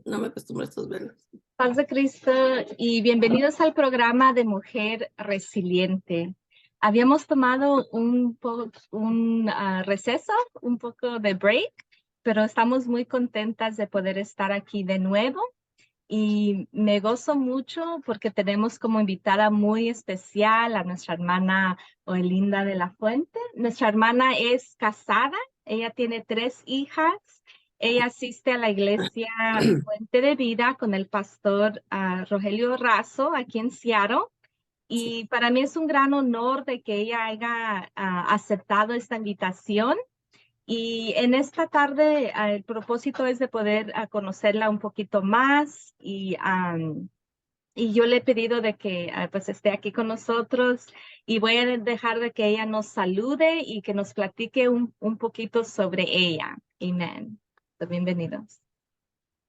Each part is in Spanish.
No me acostumbro a estos velos. Paz de Cristo y bienvenidos al programa de Mujer Resiliente. Habíamos tomado un receso, un poco de break, pero estamos muy contentas de poder estar aquí de nuevo y me gozo mucho porque tenemos como invitada muy especial a nuestra hermana Olinda de la Fuente. Nuestra hermana es casada, ella tiene 3 hijas. Ella asiste a la iglesia Fuente de Vida con el pastor Rogelio Razo aquí en Seattle. Sí. Y para mí es un gran honor de que ella haya aceptado esta invitación. Y en esta tarde el propósito es de poder conocerla un poquito más y yo le he pedido de que pues esté aquí con nosotros y voy a dejar de que ella nos salude y que nos platique un poquito sobre ella. Amén. Bienvenidos.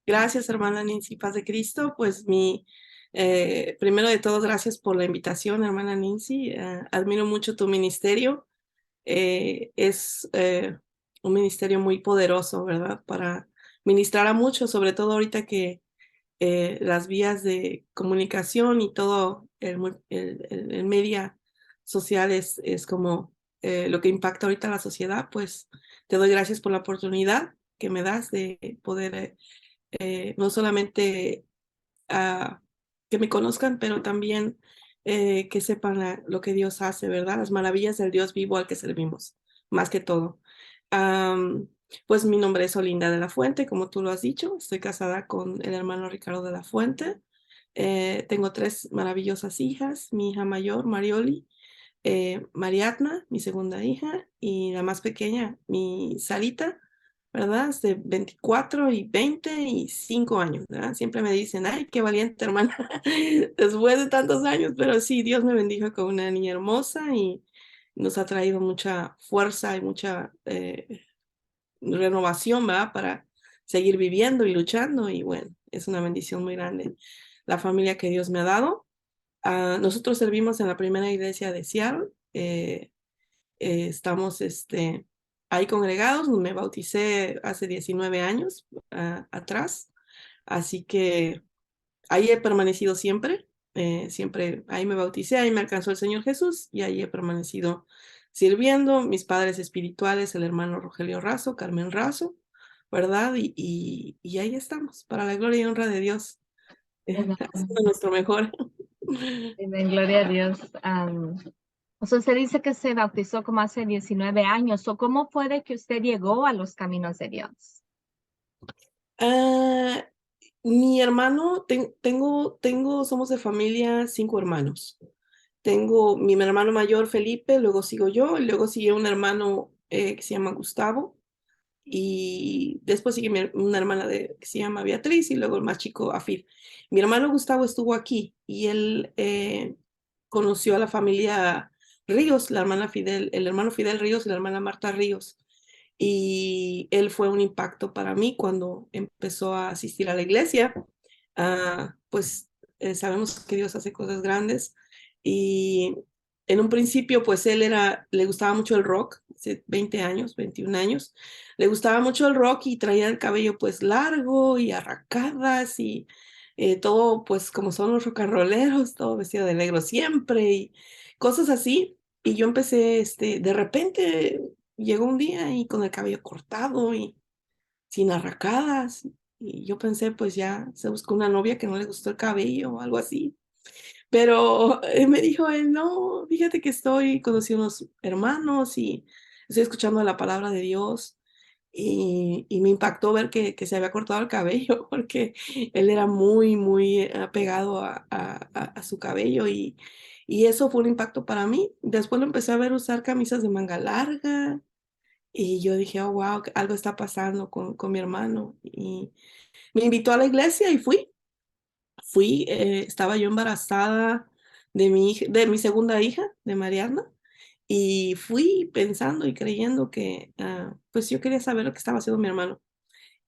Gracias, hermana Nancy, paz de Cristo. Pues primero de todo, gracias por la invitación, hermana Nancy. Admiro mucho tu ministerio. Es un ministerio muy poderoso, ¿verdad? Para ministrar a muchos, sobre todo ahorita que las vías de comunicación y todo el media social es como lo que impacta ahorita a la sociedad. Pues te doy gracias por la oportunidad que me das de poder no solamente que me conozcan, pero también que sepan lo que Dios hace, ¿verdad? Las maravillas del Dios vivo al que servimos, más que todo. Am, pues mi nombre es Olinda de la Fuente, como tú lo has dicho. Estoy casada con el hermano Ricardo de la Fuente. Tengo 3 maravillosas hijas, mi hija mayor, Marioli, Mariatna, mi segunda hija, y la más pequeña, mi Sarita, ¿verdad? Es de 24 y 25 años, ¿verdad? Siempre me dicen, ay, qué valiente hermana, después de tantos años, pero sí, Dios me bendijo con una niña hermosa y nos ha traído mucha fuerza y mucha renovación, ¿verdad? Para seguir viviendo y luchando y bueno, es una bendición muy grande la familia que Dios me ha dado. Nosotros servimos en la primera iglesia de Seattle. Estamos ahí congregados. Me bauticé hace 19 años atrás. Así que ahí he permanecido siempre. Siempre ahí me bauticé, ahí me alcanzó el Señor Jesús y ahí he permanecido sirviendo. Mis padres espirituales, el hermano Rogelio Razo, Carmen Razo, ¿verdad? Y ahí estamos, para la gloria y honra de Dios, haciendo nuestro mejor. Amén, gloria a Dios. O sea, usted dice que se bautizó como hace 19 años. ¿O cómo fue de que usted llegó a los caminos de Dios? Ah, mi hermano, somos de familia 5 hermanos. Tengo mi hermano mayor Felipe, luego sigo yo, y luego sigue un hermano que se llama Gustavo, y después sigue una hermana que se llama Beatriz, y luego el más chico, Afid. Mi hermano Gustavo estuvo aquí y él conoció a la familia Ríos, la hermana Fidel, el hermano Fidel Ríos y la hermana Marta Ríos. Y él fue un impacto para mí cuando empezó a asistir a la iglesia. Pues sabemos que Dios hace cosas grandes y en un principio pues le gustaba mucho el rock, hace 20 años, 21 años, le gustaba mucho el rock y traía el cabello pues largo y arracadas y todo pues como son los rock and rolleros, todo vestido de negro siempre y cosas así. Y yo empecé, de repente llegó un día y con el cabello cortado y sin arracadas. Y yo pensé, pues ya se buscó una novia que no le gustó el cabello o algo así. Pero me dijo él, no, fíjate que conocí unos hermanos y estoy escuchando la palabra de Dios. Y me impactó ver que se había cortado el cabello porque él era muy, muy apegado a su cabello y eso fue un impacto para mí. Después lo empecé a ver usar camisas de manga larga y yo dije, oh, wow, algo está pasando con mi hermano. Y me invitó a la iglesia y fui, estaba yo embarazada de mi segunda hija, de Mariana, y fui pensando y creyendo que, pues yo quería saber lo que estaba haciendo mi hermano.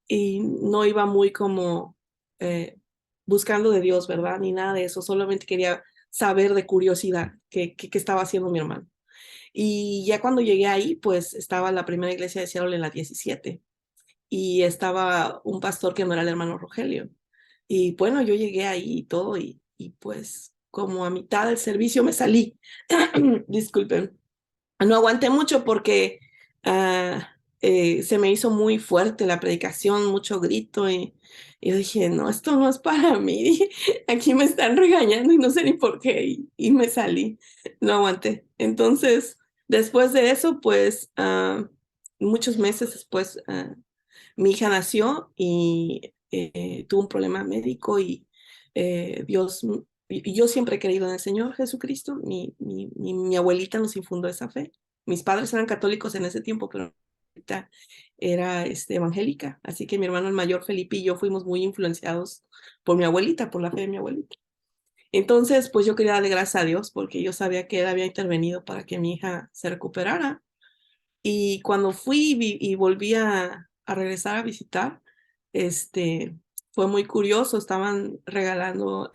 Y no iba muy como eh, buscando de Dios, ¿verdad? Ni nada de eso, solamente quería saber de curiosidad qué estaba haciendo mi hermano. Y ya cuando llegué ahí, pues estaba la primera iglesia de Seattle en la 17 y estaba un pastor que no era el hermano Rogelio. Y bueno, yo llegué ahí y todo y pues como a mitad del servicio me salí. Disculpen. No aguanté mucho porque se me hizo muy fuerte la predicación, mucho grito y yo dije, no, esto no es para mí. Dije, aquí me están regañando y no sé ni por qué y me salí, no aguanté. Entonces, después de eso, pues muchos meses después, mi hija nació y tuvo un problema médico y Dios, y yo siempre he creído en el Señor Jesucristo. Mi abuelita nos infundó esa fe. Mis padres eran católicos en ese tiempo, pero mi abuelita era evangélica. Así que mi hermano el mayor, Felipe, y yo fuimos muy influenciados por mi abuelita, por la fe de mi abuelita. Entonces, pues yo quería darle gracias a Dios porque yo sabía que Él había intervenido para que mi hija se recuperara. Y cuando fui y volví a regresar a visitar, este, fue muy curioso, estaban regalando,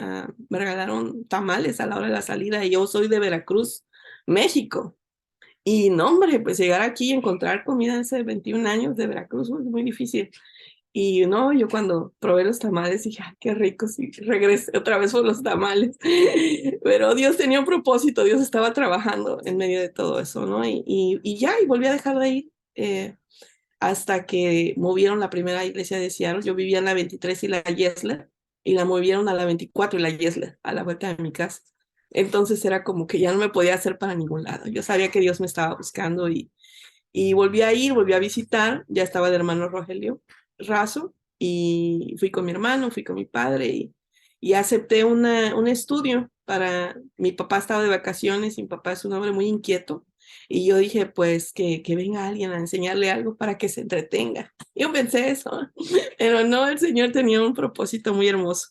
me regalaron tamales a la hora de la salida y yo soy de Veracruz, México. Y no, hombre, pues llegar aquí y encontrar comida hace 21 años de Veracruz es muy difícil. Y no, yo cuando probé los tamales dije, "Ay, qué rico, sí, regresé otra vez por los tamales". Pero Dios tenía un propósito, Dios estaba trabajando en medio de todo eso, ¿no? Y ya, y volví a dejar de ir hasta que movieron la primera iglesia de Seattle. Yo vivía en la 23 y la Yesler, y la movieron a la 24 y la Yesler, a la vuelta de mi casa. Entonces era como que ya no me podía hacer para ningún lado. Yo sabía que Dios me estaba buscando y volví a ir, volví a visitar, ya estaba el hermano Rogelio Razo, y fui con mi hermano, fui con mi padre, y acepté un estudio para, mi papá estaba de vacaciones, y mi papá es un hombre muy inquieto, y yo dije, pues, que venga alguien a enseñarle algo para que se entretenga. Yo pensé eso, pero no, el Señor tenía un propósito muy hermoso.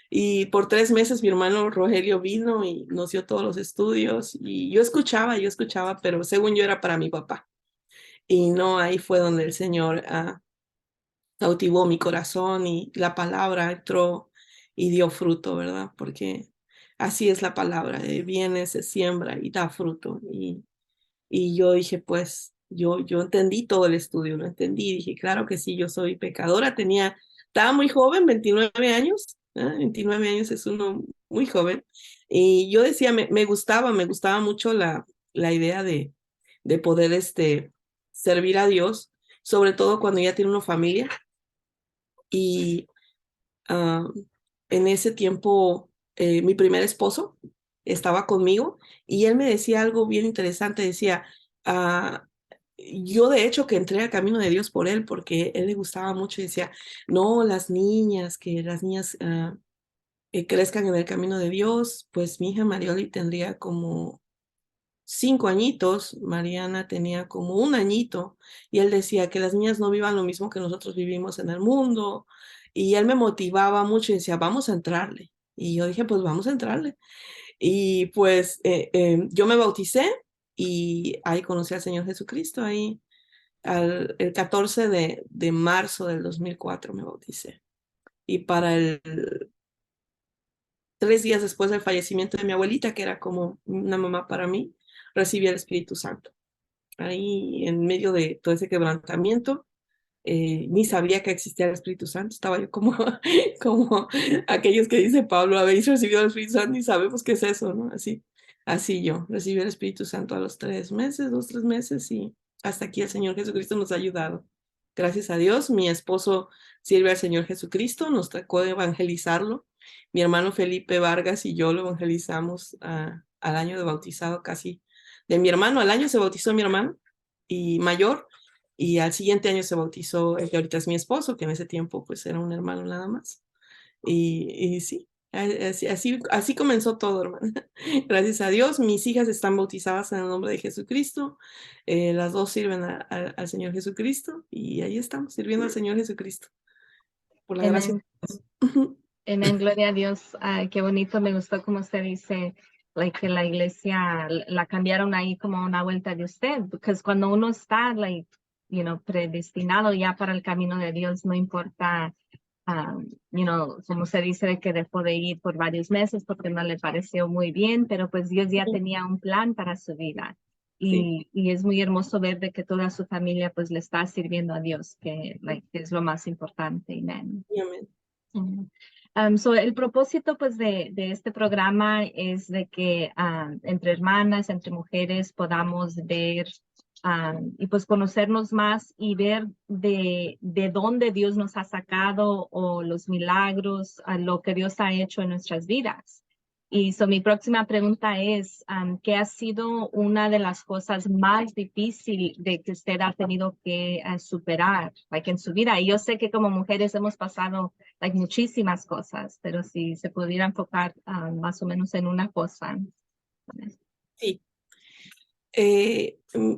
Y por 3 meses mi hermano Rogelio vino y nos dio todos los estudios, y yo escuchaba, pero según yo era para mi papá. Y no, ahí fue donde el Señor cautivó mi corazón y la palabra entró y dio fruto, ¿verdad? Porque así es la palabra, viene, se siembra y da fruto. Y yo dije, pues, yo entendí todo el estudio, lo entendí. Dije, claro que sí, yo soy pecadora, estaba muy joven, 29 años, 29 años es uno muy joven. Y yo decía, me gustaba mucho la idea de poder servir a Dios, sobre todo cuando ya tiene una familia. Y ah, en ese tiempo, mi primer esposo estaba conmigo y él me decía algo bien interesante. Decía, ah, yo de hecho que entré al camino de Dios por él porque él le gustaba mucho y decía, no, que las niñas crezcan en el camino de Dios. Pues mi hija Marioli tendría como 5 añitos, Mariana tenía como un añito, y él decía que las niñas no vivan lo mismo que nosotros vivimos en el mundo, y él me motivaba mucho y decía, vamos a entrarle. Y yo dije, pues vamos a entrarle. Y pues yo me bauticé y ahí conocí al Señor Jesucristo, ahí el 14 de marzo del 2004 me bauticé. Y para 3 días después del fallecimiento de mi abuelita, que era como una mamá para mí, recibí el Espíritu Santo ahí en medio de todo ese quebrantamiento. Ni sabía que existía el Espíritu Santo, estaba yo como, como aquellos que dice Pablo, habéis recibido el Espíritu Santo y sabemos qué es eso, ¿no? Así yo recibí el Espíritu Santo a los 3 meses, 2, 3 meses, y hasta aquí el Señor Jesucristo nos ha ayudado. Gracias a Dios, mi esposo sirve al Señor Jesucristo, nos tocó evangelizarlo. Mi hermano Felipe Vargas y yo lo evangelizamos al año de bautizado casi. De mi hermano, al año se bautizó mi hermano y mayor, y al siguiente año se bautizó el que ahorita es mi esposo, que en ese tiempo pues era un hermano nada más. Y sí, así comenzó todo, hermano. Gracias a Dios, mis hijas están bautizadas en el nombre de Jesucristo. Las dos sirven al Señor Jesucristo y ahí estamos, sirviendo al Señor Jesucristo, por la gracia Amén. de Dios. Amén, gloria a Dios. Ay, qué bonito, me gustó como usted dice, like, que la iglesia la cambiaron ahí como una vuelta de usted, porque cuando uno está, like, predestinado ya para el camino de Dios, no importa, como se dice, de que dejó de ir por varios meses porque no le pareció muy bien, pero pues Dios ya tenía un plan para su vida. Sí, Y es muy hermoso ver de que toda su familia pues le está sirviendo a Dios, que, like, es lo más importante. Amén. y amén. Mm. El propósito pues de este programa es de que entre hermanas, entre mujeres podamos ver y pues conocernos más y ver de dónde Dios nos ha sacado o los milagros, lo que Dios ha hecho en nuestras vidas. Y mi próxima pregunta es, ¿qué ha sido una de las cosas más difíciles de que usted ha tenido que superar, en su vida? Y yo sé que como mujeres hemos pasado muchísimas cosas, pero si se pudiera enfocar más o menos en una cosa. Sí.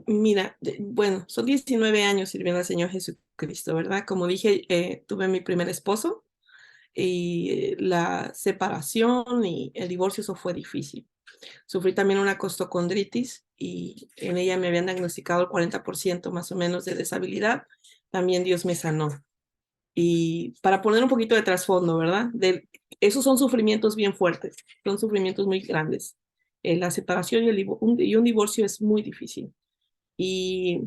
Mira, bueno, son 19 años sirviendo al Señor Jesucristo, ¿verdad? Como dije, tuve mi primer esposo y la separación y el divorcio, eso fue difícil. Sufrí también una costocondritis y en ella me habían diagnosticado el 40% más o menos de deshabilidad. También Dios me sanó. Y para poner un poquito de trasfondo, ¿verdad? Esos son sufrimientos bien fuertes, son sufrimientos muy grandes. La separación y un divorcio es muy difícil. Y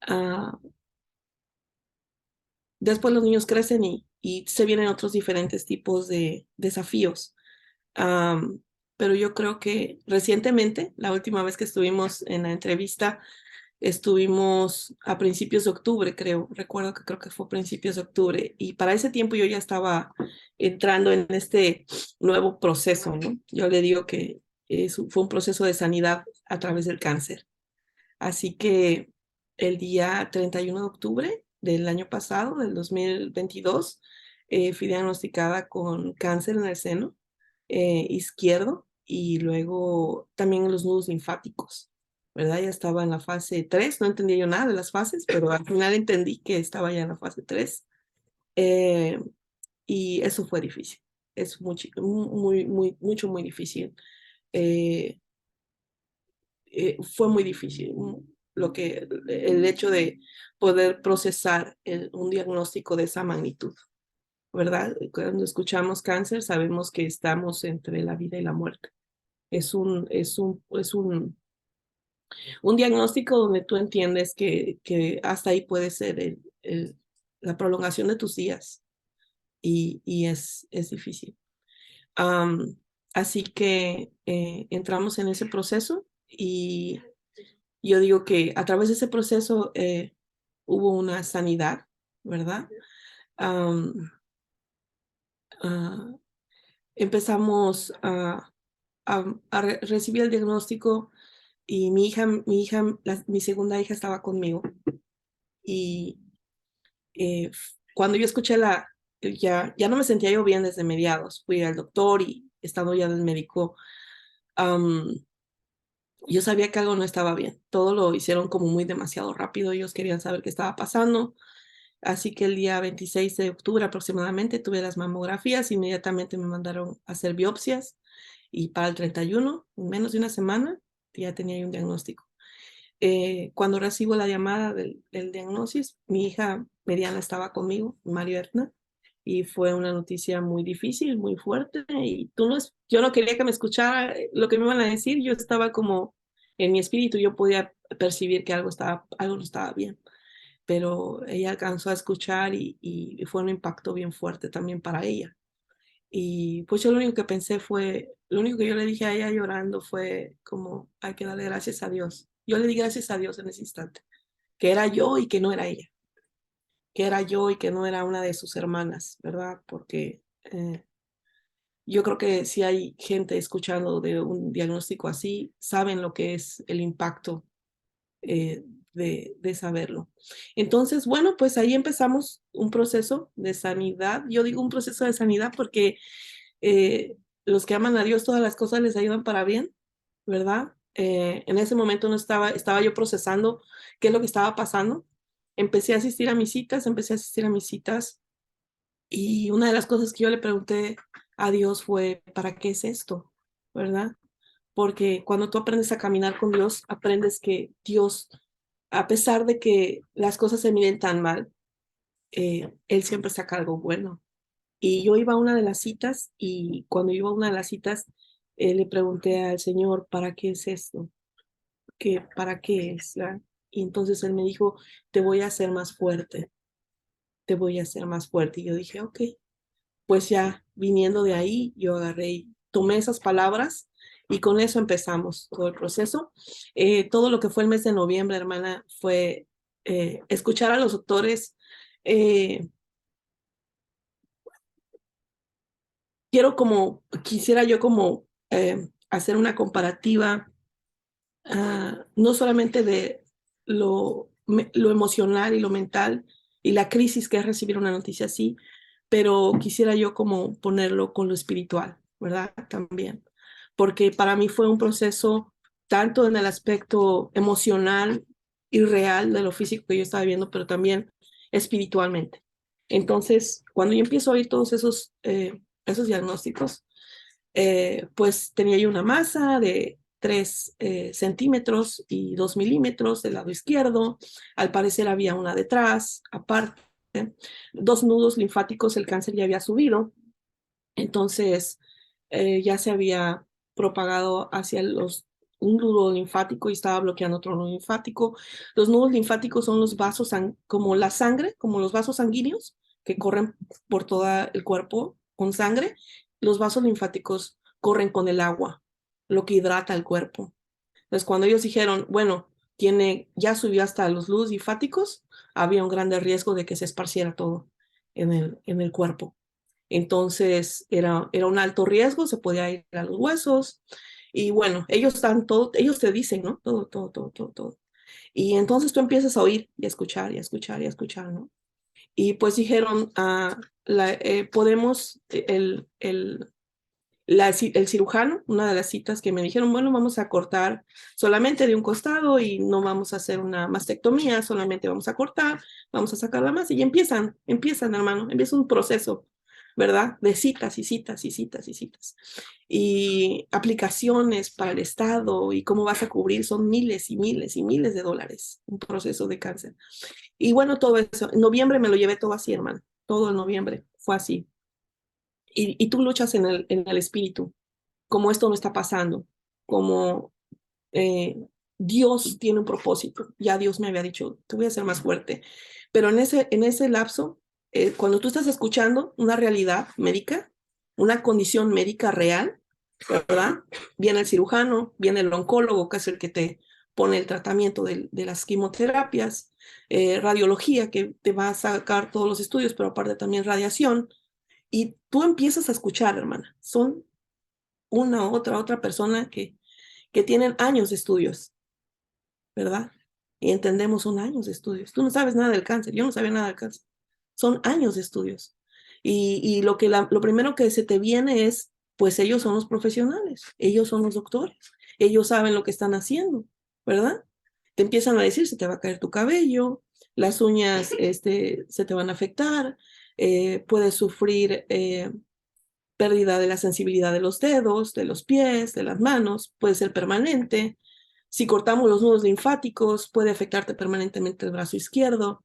ah, después los niños crecen y se vienen otros diferentes tipos de desafíos. Am, pero yo creo que recientemente, la última vez que estuvimos en la entrevista, estuvimos a principios de octubre, creo. Recuerdo que creo que fue a principios de octubre. Y para ese tiempo yo ya estaba entrando en este nuevo proceso, ¿no? Yo le digo que fue un proceso de sanidad a través del cáncer. Así que el día 31 de octubre del año pasado, del 2022, fui diagnosticada con cáncer en el seno izquierdo y luego también en los nudos linfáticos, ¿verdad? Ya estaba en la fase 3. No entendía yo nada de las fases, pero al final entendí que estaba ya en la fase 3. eh, y eso fue difícil, es muy difícil. Eh, Fue muy difícil el hecho de poder procesar un diagnóstico de esa magnitud, ¿verdad? Cuando escuchamos cáncer sabemos que estamos entre la vida y la muerte. Es un diagnóstico donde tú entiendes que hasta ahí puede ser la prolongación de tus días y es difícil. Um, Así que entramos en ese proceso y yo digo que a través de ese proceso hubo una sanidad, ¿verdad? Um, uh, Empezamos a recibir el diagnóstico y mi segunda hija estaba conmigo. Y cuando yo escuché ya no me sentía yo bien desde mediados. Fui al doctor y estando ya del médico, um, yo sabía que algo no estaba bien. Todo lo hicieron como muy demasiado rápido. Ellos querían saber qué estaba pasando. Así que el día 26 de octubre aproximadamente tuve las mamografías. Inmediatamente me mandaron a hacer biopsias. Y para el 31, en menos de una semana, ya tenía un diagnóstico. Cuando recibo la llamada del diagnóstico, mi hija mediana estaba conmigo, María Etna, y fue una noticia muy difícil, muy fuerte, y yo no quería que me escuchara lo que me iban a decir. Yo estaba como en mi espíritu, yo podía percibir que algo no estaba bien, pero ella alcanzó a escuchar y fue un impacto bien fuerte también para ella. Y pues yo lo único que pensé fue, lo único que yo le dije a ella llorando fue como, hay que darle gracias a Dios. Yo le di gracias a Dios en ese instante, que era yo y que no era ella, que era yo y que no era una de sus hermanas, ¿verdad? Porque yo creo que si hay gente escuchando de un diagnóstico así, saben lo que es el impacto eh, de saberlo. Entonces, bueno, pues ahí empezamos un proceso de sanidad. Yo digo un proceso de sanidad porque los que aman a Dios, todas las cosas les ayudan para bien, ¿verdad? En ese momento no estaba yo procesando qué es lo que estaba pasando. Empecé a asistir a mis citas y una de las cosas que yo le pregunté a Dios fue, ¿para qué es esto? ¿Verdad? Porque cuando tú aprendes a caminar con Dios, aprendes que Dios, a pesar de que las cosas se miren tan mal, Él siempre saca algo bueno. Y yo iba a una de las citas y cuando iba a una de las citas le pregunté al Señor, ¿para qué es esto? ¿Para qué es? ¿verdad? Y entonces Él me dijo, te voy a hacer más fuerte, te voy a hacer más fuerte. Y yo dije, ok. pues ya viniendo de ahí, yo agarré y tomé esas palabras y con eso empezamos todo el proceso. Todo lo que fue el mes de noviembre, hermana, fue escuchar a los doctores. eh, quisiera yo como hacer una comparativa, no solamente de lo emocional y lo mental y la crisis que es recibir una noticia así, pero quisiera yo como ponerlo con lo espiritual, ¿verdad? También, porque para mí fue un proceso tanto en el aspecto emocional y real de lo físico que yo estaba viendo, pero también espiritualmente. Entonces, cuando yo empiezo a oír todos esos diagnósticos, pues tenía yo una masa de 3 centímetros y 2 milímetros del lado izquierdo. Al parecer había una detrás, aparte, 2 nudos linfáticos, el cáncer ya había subido, entonces ya se había propagado hacia un nudo linfático y estaba bloqueando otro nudo linfático. Los nudos linfáticos son los vasos, como la sangre, como los vasos sanguíneos que corren por todo el cuerpo con sangre. Los vasos linfáticos corren con el agua, lo que hidrata el cuerpo. Entonces, cuando ellos dijeron, bueno, ya subió hasta los nudos linfáticos, había un grande riesgo de que se esparciera todo en el cuerpo. Entonces era un alto riesgo, se podía ir a los huesos. Y bueno, ellos te dicen, ¿no? Todo, todo, todo, todo, todo. Y entonces tú empiezas a oír y a escuchar y a escuchar y a escuchar, ¿no? Y pues dijeron, podemos, el cirujano, una de las citas que me dijeron, bueno, vamos a cortar solamente de un costado y no vamos a hacer una mastectomía, solamente vamos a cortar, vamos a sacar la masa y empiezan, hermano, empieza un proceso, ¿verdad? De citas y citas y citas y citas. Y aplicaciones para el Estado y cómo vas a cubrir son miles y miles y miles de dólares, un proceso de cáncer. Y bueno, todo eso, en noviembre me lo llevé todo así, hermano, todo el noviembre fue así. Y tú luchas en el espíritu, como esto no está pasando, como eh, Dios tiene un propósito. Ya Dios me había dicho, te voy a hacer más fuerte. Pero en ese lapso, cuando tú estás escuchando una realidad médica, una condición médica real, ¿verdad? Viene el cirujano, viene el oncólogo, que es el que te pone el tratamiento de las quimioterapias, radiología, que te va a sacar todos los estudios, pero aparte también radiación. Y tú empiezas a escuchar, hermana. Son una otra persona que tienen años de estudios, ¿verdad? Y entendemos, son años de estudios. Tú no sabes nada del cáncer, yo no sabía nada del cáncer. Son años de estudios. Y lo primero que se te viene es, pues ellos son los profesionales, ellos son los doctores, ellos saben lo que están haciendo, ¿verdad? Te empiezan a decir, se te va a caer tu cabello, las uñas se te van a afectar, puedes sufrir pérdida de la sensibilidad de los dedos, de los pies, de las manos, puede ser permanente. Si cortamos los nudos linfáticos, puede afectarte permanentemente el brazo izquierdo.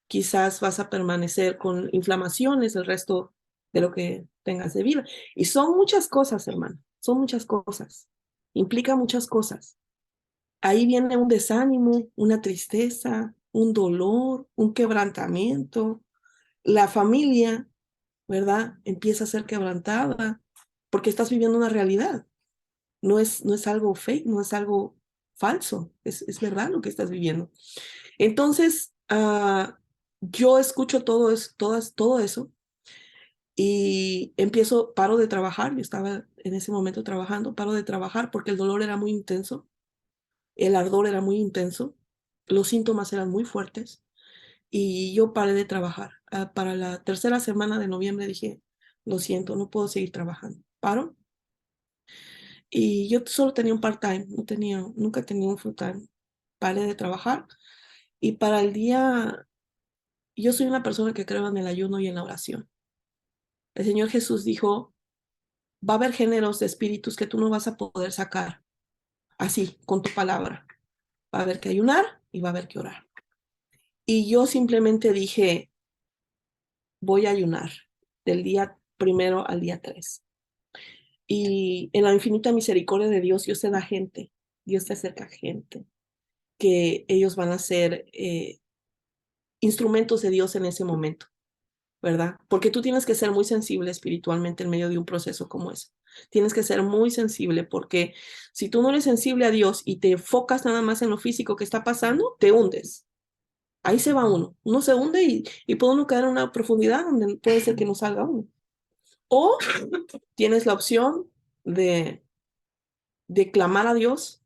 Quizás vas a permanecer con inflamaciones el resto de lo que tengas de vida. Y son muchas cosas, hermano, son muchas cosas. Implica muchas cosas. Ahí viene un desánimo, una tristeza, un dolor, un quebrantamiento. La familia, ¿verdad? Empieza a ser quebrantada porque estás viviendo una realidad. No es algo fake, no es algo falso, es verdad lo que estás viviendo. Entonces, yo escucho todo eso y paro de trabajar, yo estaba en ese momento trabajando, paro de trabajar porque el dolor era muy intenso, el ardor era muy intenso, los síntomas eran muy fuertes y yo paré de trabajar. Para la tercera semana de noviembre dije, lo siento, no puedo seguir trabajando. Paro. Y yo solo tenía un part-time, nunca tenía un full-time. Paré de trabajar y para el día, yo soy una persona que creo en el ayuno y en la oración. El Señor Jesús dijo, va a haber géneros de espíritus que tú no vas a poder sacar así, con tu palabra. Va a haber que ayunar y va a haber que orar. Y yo simplemente dije, voy a ayunar del día primero al día 3. Y en la infinita misericordia de Dios te da gente, Dios te acerca gente, que ellos van a ser instrumentos de Dios en ese momento. ¿verdad? Porque tú tienes que ser muy sensible espiritualmente en medio de un proceso como ese. Tienes que ser muy sensible porque si tú no eres sensible a Dios y te enfocas nada más en lo físico que está pasando, te hundes. Ahí se va uno. Uno se hunde y puede uno caer en una profundidad donde puede ser que no salga uno. O tienes la opción de clamar a Dios,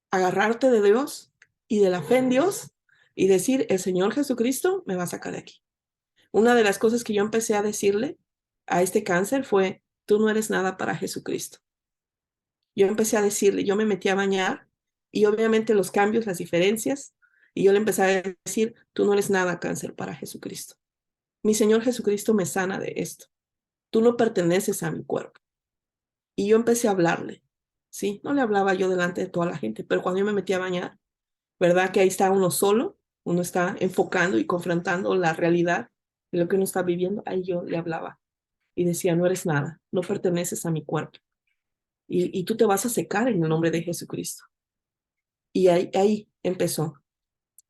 agarrarte de Dios y de la fe en Dios y decir, el Señor Jesucristo me va a sacar de aquí. Una de las cosas que yo empecé a decirle a este cáncer fue, tú no eres nada para Jesucristo. Yo empecé a decirle, yo me metí a bañar y obviamente los cambios, las diferencias, y yo le empecé a decir, tú no eres nada cáncer para Jesucristo. Mi Señor Jesucristo me sana de esto. Tú no perteneces a mi cuerpo. Y yo empecé a hablarle, ¿sí? No le hablaba yo delante de toda la gente, pero cuando yo me metí a bañar, ¿verdad? Que ahí está uno solo, uno está enfocando y confrontando la realidad de lo que uno está viviendo, ahí yo le hablaba y decía, no eres nada, no perteneces a mi cuerpo y tú te vas a secar en el nombre de Jesucristo. Y ahí empezó.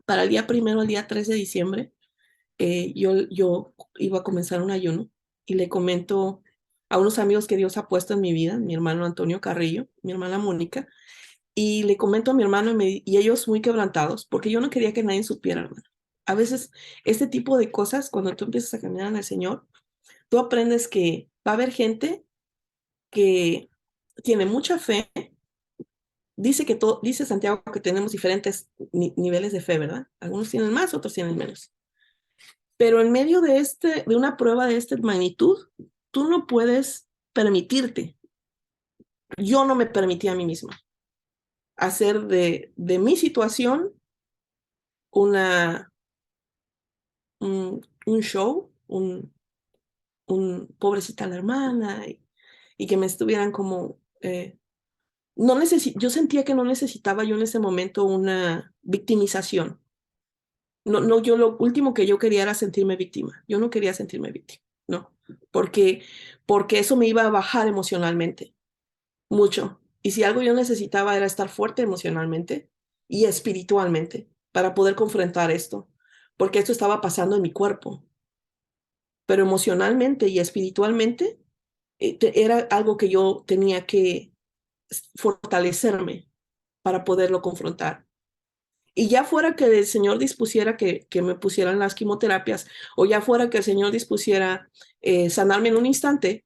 Para el día primero, el día 3 de diciembre, yo iba a comenzar un ayuno y le comento a unos amigos que Dios ha puesto en mi vida, mi hermano Antonio Carrillo, mi hermana Mónica, y le comento a mi hermano y ellos muy quebrantados, porque yo no quería que nadie supiera, hermano. A veces este tipo de cosas, cuando tú empiezas a caminar en el Señor, tú aprendes que va a haber gente que tiene mucha fe. Dice Santiago que tenemos diferentes niveles de fe, ¿verdad? Algunos tienen más, otros tienen menos. Pero en medio de una prueba de esta magnitud, tú no puedes permitirte. Yo no me permití a mí misma hacer de mi situación una, un show, pobrecita la hermana, y que me estuvieran como, yo sentía que no necesitaba yo en ese momento una victimización. No, no, yo lo último que yo quería era sentirme víctima. Yo no quería sentirme víctima, no, porque, porque eso me iba a bajar emocionalmente, mucho. Y si algo yo necesitaba era estar fuerte emocionalmente y espiritualmente para poder confrontar esto, porque esto estaba pasando en mi cuerpo, pero emocionalmente y espiritualmente era algo que yo tenía que fortalecerme para poderlo confrontar. Y ya fuera que el Señor dispusiera que me pusieran las quimioterapias, o ya fuera que el Señor dispusiera sanarme en un instante,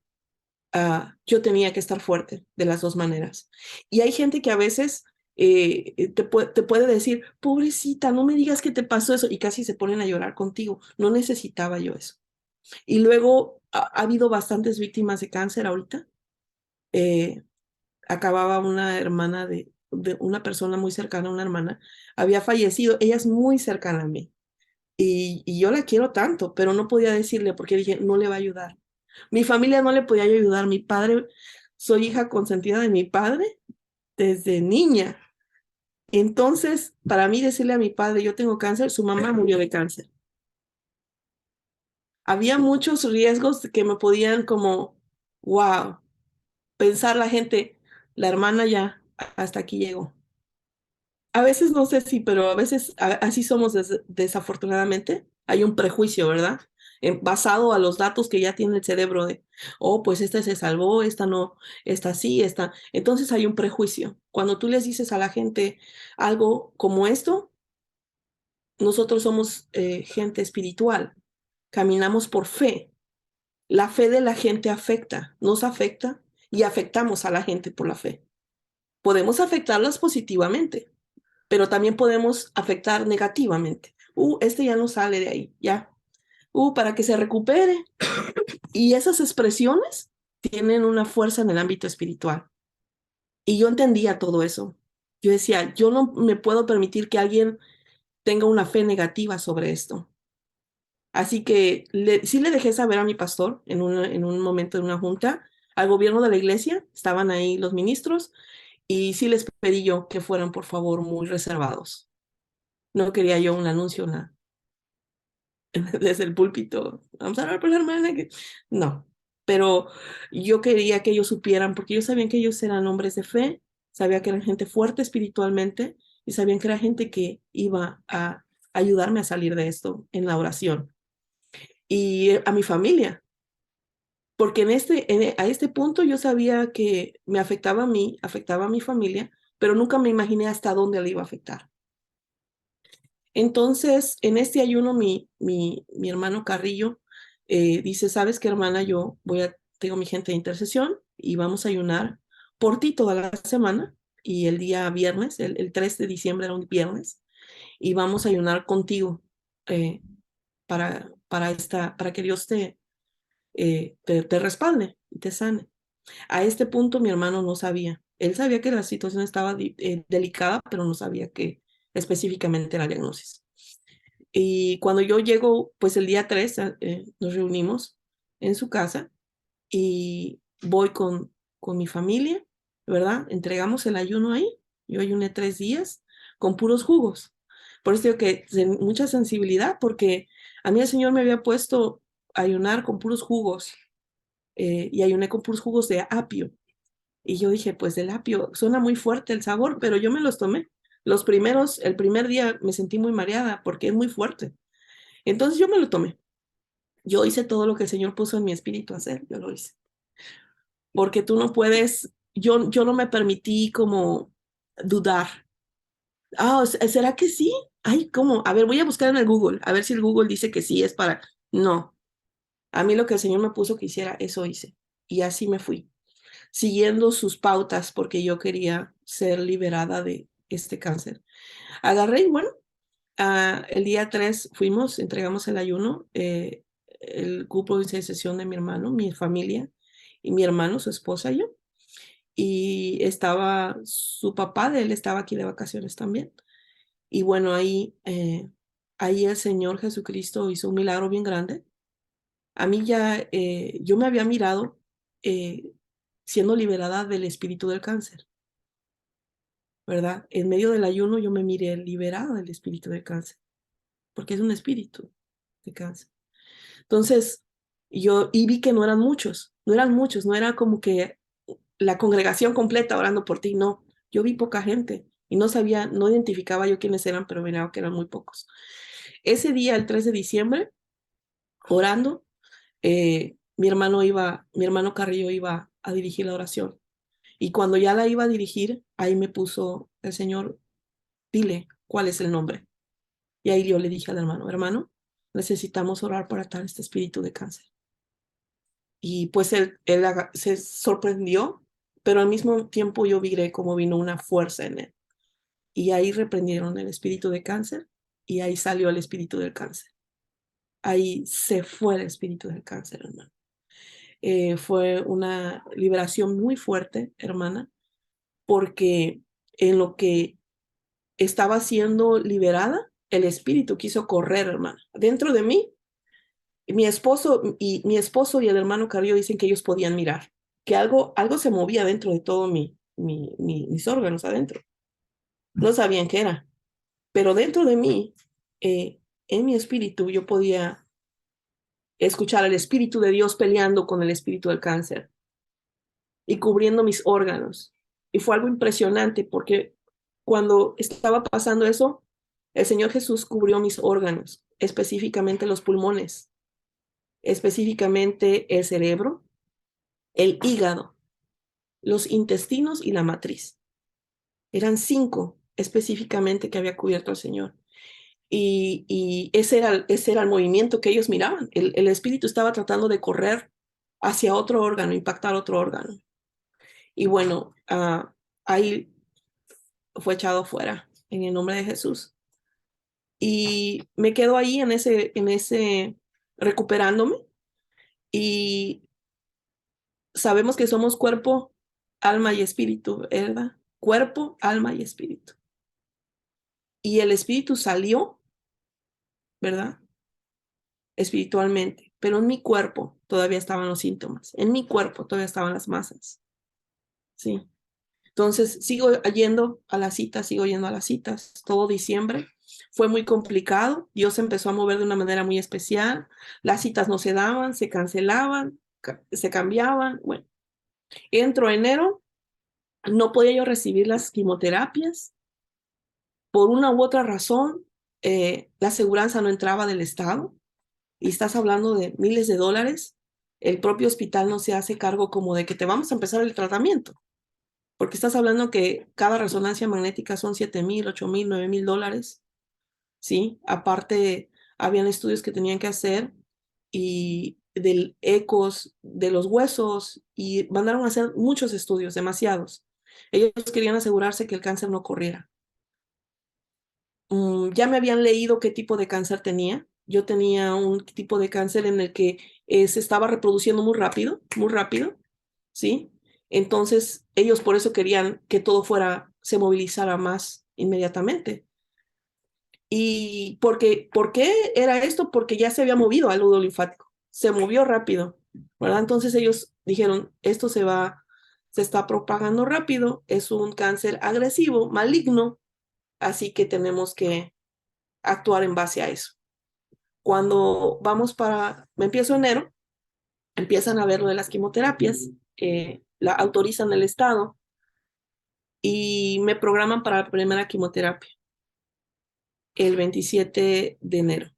yo tenía que estar fuerte de las dos maneras. Y hay gente que a veces te puede decir, pobrecita, no me digas que te pasó eso, y casi se ponen a llorar contigo. No necesitaba yo eso. Y luego ha habido bastantes víctimas de cáncer ahorita. Eh, Acababa una hermana de una persona muy cercana, una hermana, había fallecido. Ella es muy cercana a mí y yo la quiero tanto, pero no podía decirle porque dije, no le va a ayudar. Mi familia no le podía ayudar. Mi padre, soy hija consentida de mi padre desde niña. Entonces, para mí decirle a mi padre, yo tengo cáncer, su mamá murió de cáncer. Había muchos riesgos que me podían como, wow, pensar la gente, la hermana ya hasta aquí llegó. A veces no sé si, pero a veces así somos desafortunadamente. Hay un prejuicio, ¿verdad? Basado a los datos que ya tiene el cerebro de, oh, pues esta se salvó, esta no, esta sí, esta. Entonces hay un prejuicio. Cuando tú les dices a la gente algo como esto, nosotros somos gente espiritual, caminamos por fe. La fe de la gente afecta, nos afecta y afectamos a la gente por la fe. Podemos afectarlas positivamente, pero también podemos afectar negativamente. Este ya no sale de ahí, ya. Para que se recupere. Y esas expresiones tienen una fuerza en el ámbito espiritual. Y yo entendía todo eso. Yo decía, yo no me puedo permitir que alguien tenga una fe negativa sobre esto. Así que sí le dejé saber a mi pastor en un momento de una junta, al gobierno de la iglesia, estaban ahí los ministros, y sí les pedí yo que fueran, por favor, muy reservados. No quería yo un anuncio desde el púlpito. Vamos a hablar por la hermana. No, pero yo quería que ellos supieran, porque ellos sabían que ellos eran hombres de fe, sabía que eran gente fuerte espiritualmente y sabían que era gente que iba a ayudarme a salir de esto en la oración. y a mi familia, porque a este punto yo sabía que me afectaba a mí, afectaba a mi familia, pero nunca me imaginé hasta dónde le iba a afectar. Entonces, en este ayuno, mi hermano Carrillo dice, ¿sabes qué, hermana? Tengo mi gente de intercesión y vamos a ayunar por ti toda la semana y el día viernes, el 3 de diciembre era un viernes, y vamos a ayunar contigo eh, para que Dios te respalde y te sane. A este punto mi hermano no sabía. Él sabía que la situación estaba delicada, pero no sabía que específicamente la diagnosis. Y cuando yo llego, pues el día 3 nos reunimos en su casa y voy con mi familia, ¿verdad? Entregamos el ayuno ahí. Yo ayuné 3 días con puros jugos. Por eso digo que mucha sensibilidad, porque a mí el Señor me había puesto a ayunar con puros jugos y ayuné con puros jugos de apio. Y yo dije, pues el apio, suena muy fuerte el sabor, pero yo me los tomé. El primer día me sentí muy mareada porque es muy fuerte. Entonces yo me lo tomé. Yo hice todo lo que el Señor puso en mi espíritu a hacer, yo lo hice. Porque tú no puedes, yo no me permití como dudar. Ah, ¿será que sí? Ay, ¿cómo? A ver, voy a buscar en el Google, a ver si el Google dice que sí es para... No, a mí lo que el Señor me puso que hiciera, eso hice. Y así me fui, siguiendo sus pautas porque yo quería ser liberada de este cáncer. Agarré y bueno, el día 3 fuimos, entregamos el ayuno, el grupo de intercesión de mi hermano, mi familia y mi hermano, su esposa y yo. Y estaba su papá de él, estaba aquí de vacaciones también. Y bueno, ahí el Señor Jesucristo hizo un milagro bien grande. A mí ya, yo me había mirado eh, siendo liberada del espíritu del cáncer, ¿verdad? En medio del ayuno yo me miré liberada del espíritu del cáncer, porque es un espíritu de cáncer. Entonces, y vi que no era como que la congregación completa orando por ti, no, yo vi poca gente y no sabía, no identificaba yo quiénes eran, pero miraba que eran muy pocos. Ese día, el 3 de diciembre, orando, mi hermano Carrillo iba a dirigir la oración y cuando ya la iba a dirigir, ahí me puso el Señor, dile cuál es el nombre. Y ahí yo le dije al hermano, necesitamos orar para atar este espíritu de cáncer. Y pues él se sorprendió, pero al mismo tiempo yo vi cómo vino una fuerza en él. Y ahí reprendieron el espíritu de cáncer y ahí salió el espíritu del cáncer. Ahí se fue el espíritu del cáncer, hermano. Fue una liberación muy fuerte, hermana, porque en lo que estaba siendo liberada, el espíritu quiso correr, hermana. Dentro de mí mi esposo y el hermano Carrillo dicen que ellos podían mirar, que algo se movía dentro de todo mis órganos adentro. No sabían qué era, pero dentro de mí, en mi espíritu, yo podía escuchar al espíritu de Dios peleando con el espíritu del cáncer y cubriendo mis órganos. Y fue algo impresionante porque cuando estaba pasando eso, el Señor Jesús cubrió mis órganos, específicamente los pulmones, específicamente el cerebro, el hígado, los intestinos y la matriz. Eran 5 específicamente que había cubierto el Señor. Y ese era el movimiento que ellos miraban. El espíritu estaba tratando de correr hacia otro órgano, impactar otro órgano. Y bueno, ahí fue echado fuera en el nombre de Jesús. Y me quedo ahí en ese recuperándome. Y sabemos que somos cuerpo, alma y espíritu, ¿verdad? Cuerpo, alma y espíritu. Y el espíritu salió, ¿verdad? Espiritualmente, pero en mi cuerpo todavía estaban los síntomas, en mi cuerpo todavía estaban las masas, ¿sí? Entonces sigo yendo a las citas, sigo yendo a las citas, todo diciembre. Fue muy complicado, Dios empezó a mover de una manera muy especial, las citas no se daban, se cancelaban, se cambiaban. Bueno, entro enero, no podía yo recibir las quimioterapias, por una u otra razón, la aseguranza no entraba del Estado y estás hablando de miles de dólares, el propio hospital no se hace cargo como de que te vamos a empezar el tratamiento, porque estás hablando que cada resonancia magnética son 7,000, 8,000, 9,000 dólares, ¿sí? Aparte, habían estudios que tenían que hacer y del ecos de los huesos y mandaron a hacer muchos estudios, demasiados. Ellos querían asegurarse que el cáncer no corriera. Ya me habían leído qué tipo de cáncer tenía. Yo tenía un tipo de cáncer en el que se estaba reproduciendo muy rápido, ¿sí? Entonces, ellos por eso querían que todo se movilizara más inmediatamente. ¿Y por qué era esto? Porque ya se había movido al nodo linfático, se movió rápido, ¿verdad? Entonces ellos dijeron, se está propagando rápido, es un cáncer agresivo, maligno, así que tenemos que actuar en base a eso. Cuando me empiezo enero, empiezan a ver lo de las quimioterapias, la autorizan el Estado y me programan para la primera quimioterapia el 27 de enero.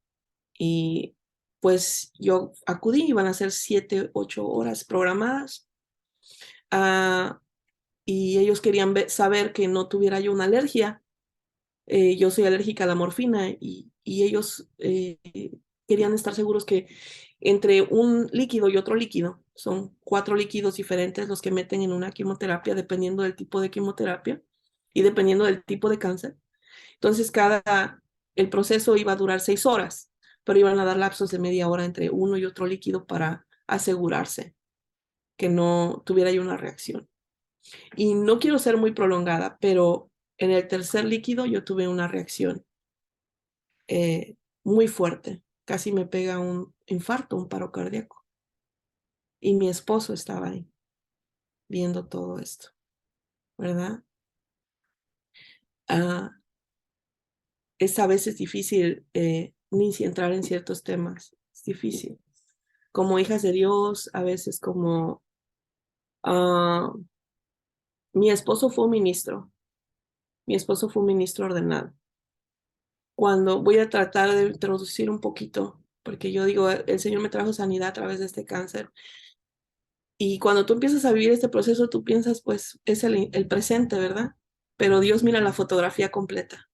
Y pues yo acudí, iban a ser 7, 8 horas programadas. Ah, y ellos querían saber que no tuviera yo una alergia. Yo soy alérgica a la morfina y ellos querían estar seguros que entre un líquido y otro líquido, son 4 líquidos diferentes los que meten en una quimioterapia dependiendo del tipo de quimioterapia y dependiendo del tipo de cáncer. Entonces, el proceso iba a durar 6 horas, pero iban a dar lapsos de media hora entre uno y otro líquido para asegurarse que no tuviera yo una reacción. Y no quiero ser muy prolongada, pero en el tercer líquido yo tuve una reacción muy fuerte. Casi me pega un infarto, un paro cardíaco. Y mi esposo estaba ahí viendo todo esto, ¿verdad? Ah, es a veces difícil ni si entrar en ciertos temas. Es difícil. Como hijas de Dios, a veces ah, mi esposo fue un ministro. Mi esposo fue un ministro ordenado. Cuando voy a tratar de introducir un poquito, porque yo digo, el Señor me trajo sanidad a través de este cáncer. Y cuando tú empiezas a vivir este proceso, tú piensas, pues, es el presente, ¿verdad? Pero Dios mira la fotografía completa.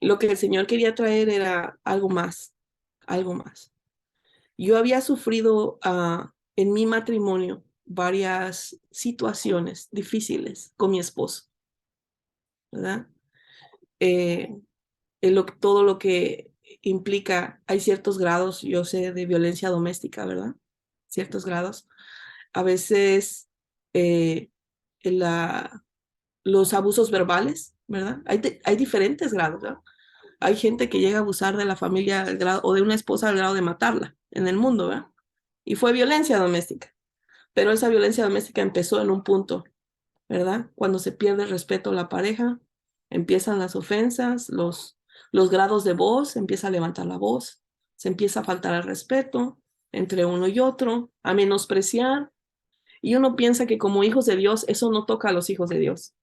Lo que el Señor quería traer era algo más, algo más. Yo había sufrido en mi matrimonio varias situaciones difíciles con mi esposo, ¿verdad? Eh, todo lo que implica, hay ciertos grados, yo sé, de violencia doméstica, ¿verdad? Ciertos grados. A veces eh, la, los abusos verbales, ¿verdad? Hay diferentes grados, ¿verdad? Hay gente que llega a abusar de la familia al grado, o de una esposa al grado de matarla en el mundo, ¿verdad? Y fue violencia doméstica, pero esa violencia doméstica empezó en un punto, ¿verdad? Cuando se pierde el respeto a la pareja, empiezan las ofensas, los grados de voz, se empieza a levantar la voz, se empieza a faltar el respeto entre uno y otro, a menospreciar, y uno piensa que como hijos de Dios, eso no toca a los hijos de Dios.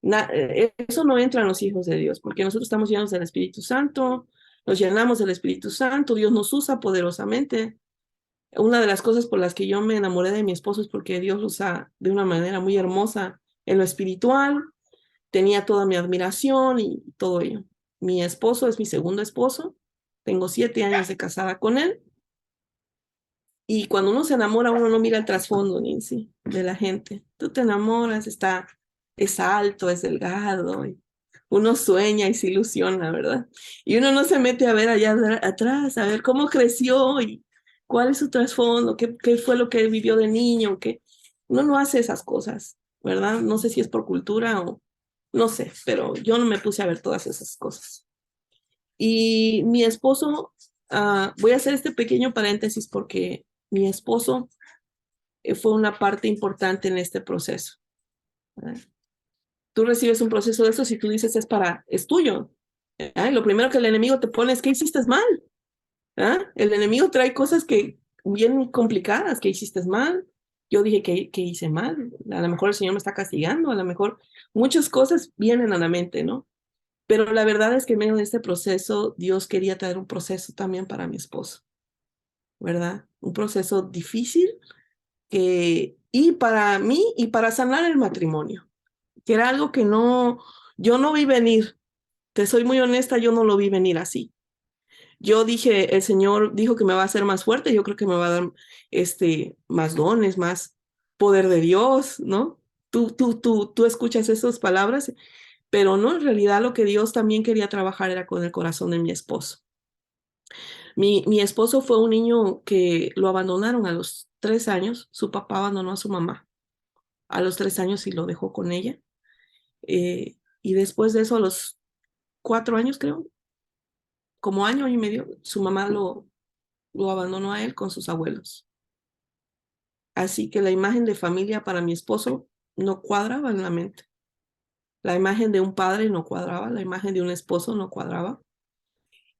Eso no entra en los hijos de Dios, porque nosotros estamos llenos del Espíritu Santo, nos llenamos del Espíritu Santo, Dios nos usa poderosamente. Una de las cosas por las que yo me enamoré de mi esposo es porque Dios lo usa de una manera muy hermosa en lo espiritual, tenía toda mi admiración y todo ello. Mi esposo es mi segundo esposo, tengo 7 años de casada con él, y cuando uno se enamora, uno no mira el trasfondo, Nancy, de la gente. Tú te enamoras, es alto, es delgado, y uno sueña y se ilusiona, ¿verdad? Y uno no se mete a ver allá atrás, a ver cómo creció y cuál es su trasfondo, qué fue lo que vivió de niño, uno no hace esas cosas, ¿verdad? No sé si es por cultura o no sé, pero yo no me puse a ver todas esas cosas. Y mi esposo, voy a hacer este pequeño paréntesis porque mi esposo fue una parte importante en este proceso, ¿verdad? Tú recibes un proceso de esos y tú dices, es tuyo. ¿Verdad? Y lo primero que el enemigo te pone es que hiciste mal. ¿Verdad? El enemigo trae cosas bien complicadas, que hiciste mal. Yo dije que hice mal. A lo mejor el Señor me está castigando, a lo mejor muchas cosas vienen a la mente, ¿no? Pero la verdad es que en medio de este proceso, Dios quería traer un proceso también para mi esposo, ¿verdad? Un proceso difícil y para mí y para sanar el matrimonio, que era algo que yo no vi venir. Te soy muy honesta, yo no lo vi venir así. Yo dije, el Señor dijo que me va a hacer más fuerte, yo creo que me va a dar más dones, más poder de Dios, ¿no? Tú escuchas esas palabras, pero no, en realidad lo que Dios también quería trabajar era con el corazón de mi esposo. Mi esposo fue un niño que lo abandonaron a los 3 años, su papá abandonó a su mamá a los 3 años y lo dejó con ella. Y después de eso, a los 4 años, creo, como año y medio, su mamá lo abandonó a él con sus abuelos. Así que la imagen de familia para mi esposo no cuadraba en la mente. La imagen de un padre no cuadraba, la imagen de un esposo no cuadraba.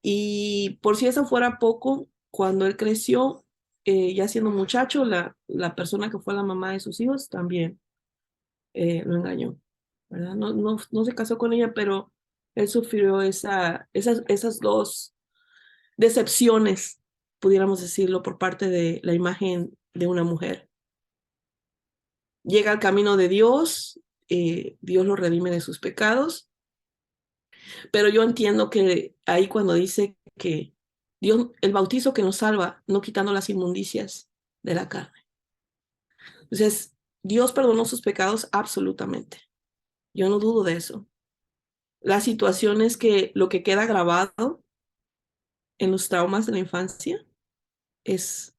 Y por si eso fuera poco, cuando él creció, ya siendo muchacho, la persona que fue la mamá de sus hijos también lo engañó, ¿verdad? No se casó con ella, pero él sufrió esas dos decepciones, pudiéramos decirlo, por parte de la imagen de una mujer. Llega al camino de Dios, Dios lo redime de sus pecados, pero yo entiendo que ahí cuando dice que Dios, el bautizo que nos salva, no quitando las inmundicias de la carne. Entonces, Dios perdonó sus pecados absolutamente. Yo no dudo de eso. La situación es que lo que queda grabado en los traumas de la infancia es,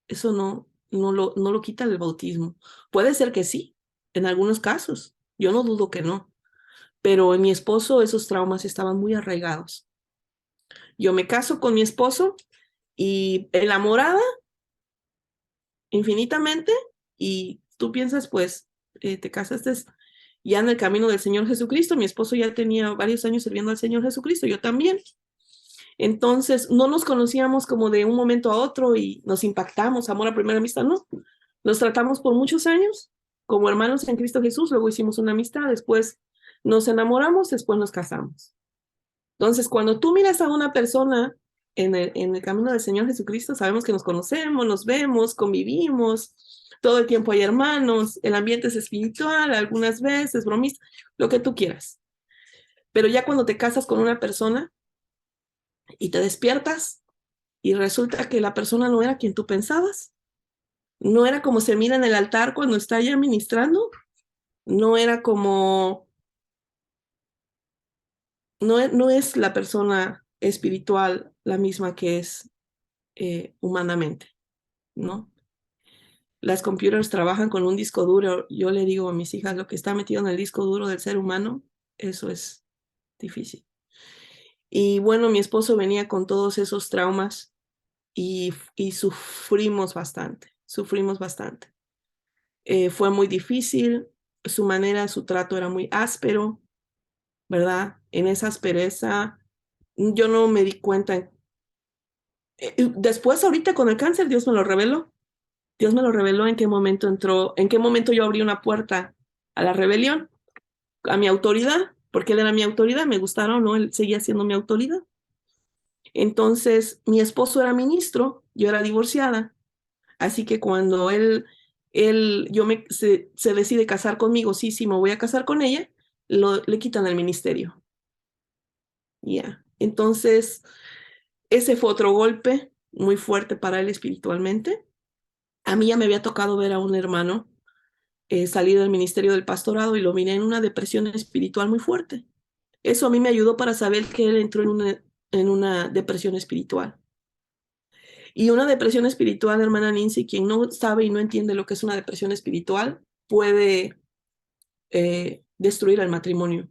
eso no lo quita el bautismo. Puede ser que sí, en algunos casos. Yo no dudo que no. Pero en mi esposo esos traumas estaban muy arraigados. Yo me caso con mi esposo y enamorada infinitamente y tú piensas, pues, te casaste ya en el camino del Señor Jesucristo. Mi esposo ya tenía varios años sirviendo al Señor Jesucristo, yo también. Entonces, no nos conocíamos como de un momento a otro y nos impactamos, amor a primera vista, no. Nos tratamos por muchos años como hermanos en Cristo Jesús, luego hicimos una amistad, después nos enamoramos, después nos casamos. Entonces, cuando tú miras a una persona en el camino del Señor Jesucristo, sabemos que nos conocemos, nos vemos, convivimos, todo el tiempo hay hermanos, el ambiente es espiritual, algunas veces, bromista, lo que tú quieras. Pero ya cuando te casas con una persona y te despiertas y resulta que la persona no era quien tú pensabas, no era como se mira en el altar cuando está ya ministrando, no era como, no es la persona espiritual la misma que es humanamente, ¿no? Las computers trabajan con un disco duro. Yo le digo a mis hijas, lo que está metido en el disco duro del ser humano, eso es difícil. Y bueno, mi esposo venía con todos esos traumas y sufrimos bastante, sufrimos bastante. Fue muy difícil, su manera, su trato era muy áspero, ¿verdad? En esa aspereza, yo no me di cuenta. Después, ahorita con el cáncer, Dios me lo reveló. Dios me lo reveló en qué momento entró, en qué momento yo abrí una puerta a la rebelión, a mi autoridad, porque él era mi autoridad, me gustaron, ¿no? Él seguía siendo mi autoridad. Entonces, mi esposo era ministro, yo era divorciada, así que cuando se decide casar conmigo, sí, me voy a casar con ella, le quitan el ministerio. Ya. Yeah. Entonces, ese fue otro golpe muy fuerte para él espiritualmente. A mí ya me había tocado ver a un hermano salir del ministerio del pastorado y lo miré en una depresión espiritual muy fuerte. Eso a mí me ayudó para saber que él entró en una depresión espiritual. Y una depresión espiritual, hermana Nancy, quien no sabe y no entiende lo que es una depresión espiritual, puede destruir el matrimonio.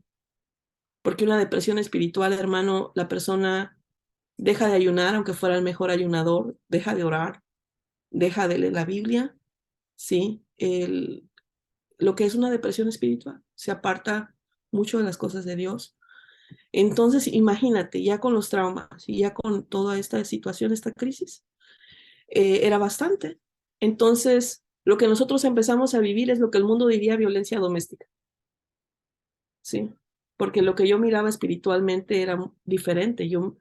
Porque una depresión espiritual, hermano, la persona deja de ayunar, aunque fuera el mejor ayunador, deja de orar, deja de leer la Biblia, ¿sí? Lo que es una depresión espiritual, se aparta mucho de las cosas de Dios. Entonces, imagínate, ya con los traumas y ya con toda esta situación, esta crisis, era bastante. Entonces, lo que nosotros empezamos a vivir es lo que el mundo diría violencia doméstica, ¿sí? porque lo que yo miraba espiritualmente era diferente. Yo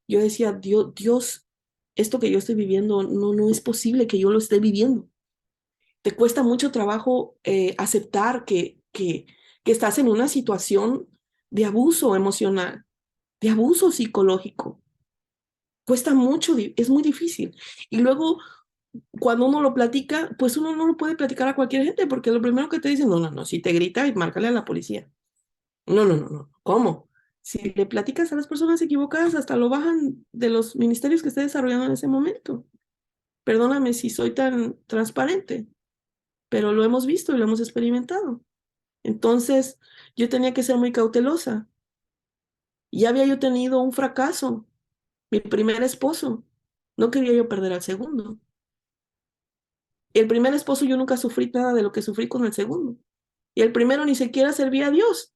decía, Dios, esto que yo estoy viviendo no es posible que yo lo esté viviendo. Te cuesta mucho trabajo aceptar que estás en una situación de abuso emocional, de abuso psicológico. Cuesta mucho, es muy difícil. Y luego, cuando uno lo platica, pues uno no lo puede platicar a cualquier gente, porque lo primero que te dicen, no, si te grita, márcale a la policía. No. ¿Cómo? Si le platicas a las personas equivocadas, hasta lo bajan de los ministerios que esté desarrollando en ese momento. Perdóname si soy tan transparente, pero lo hemos visto y lo hemos experimentado. Entonces, yo tenía que ser muy cautelosa. Ya había yo tenido un fracaso, mi primer esposo. No quería yo perder al segundo. El primer esposo yo nunca sufrí nada de lo que sufrí con el segundo. Y el primero ni siquiera servía a Dios.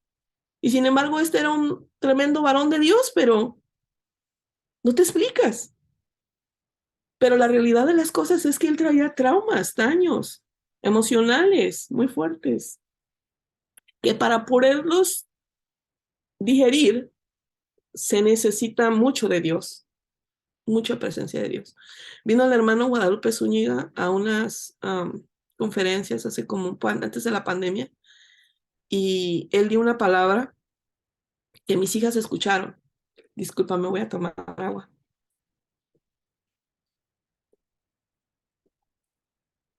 Y sin embargo, este era un tremendo varón de Dios, pero no te explicas. Pero la realidad de las cosas es que él traía traumas, daños emocionales muy fuertes, que para poderlos digerir se necesita mucho de Dios, mucha presencia de Dios. Vino el hermano Guadalupe Zúñiga a unas conferencias hace como antes de la pandemia y él dio una palabra que mis hijas escucharon. Disculpa, me voy a tomar agua.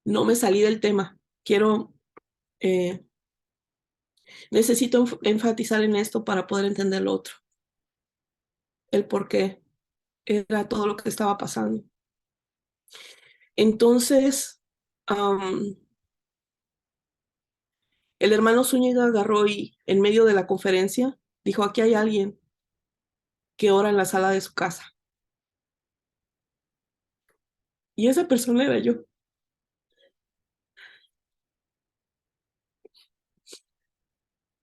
No me salí del tema. Eh, necesito enfatizar en esto para poder entender lo otro. El por qué era todo lo que estaba pasando. Entonces, el hermano Zúñiga agarró y en medio de la conferencia dijo, aquí hay alguien que ora en la sala de su casa. Y esa persona era yo.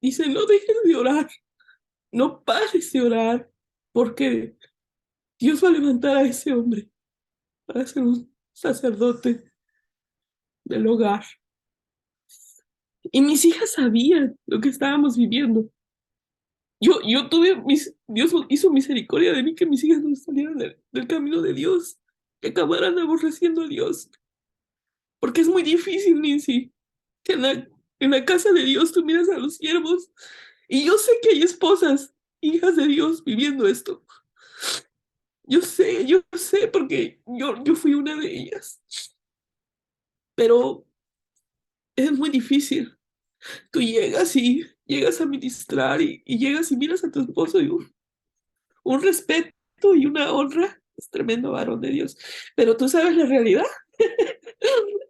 Dice, no dejes de orar, no pares de orar, porque Dios va a levantar a ese hombre para ser un sacerdote del hogar. Y mis hijas sabían lo que estábamos viviendo. Yo tuve, Dios hizo misericordia de mí que mis hijas no salieran del camino de Dios, que acabaran aborreciendo a Dios. Porque es muy difícil, Nancy, que en la casa de Dios tú miras a los siervos. Y yo sé que hay esposas, hijas de Dios, viviendo esto. Yo sé, porque yo fui una de ellas. Pero es muy difícil. Tú llegas a ministrar y llegas y miras a tu esposo y un respeto y una honra. Es tremendo varón de Dios. Pero tú sabes la realidad.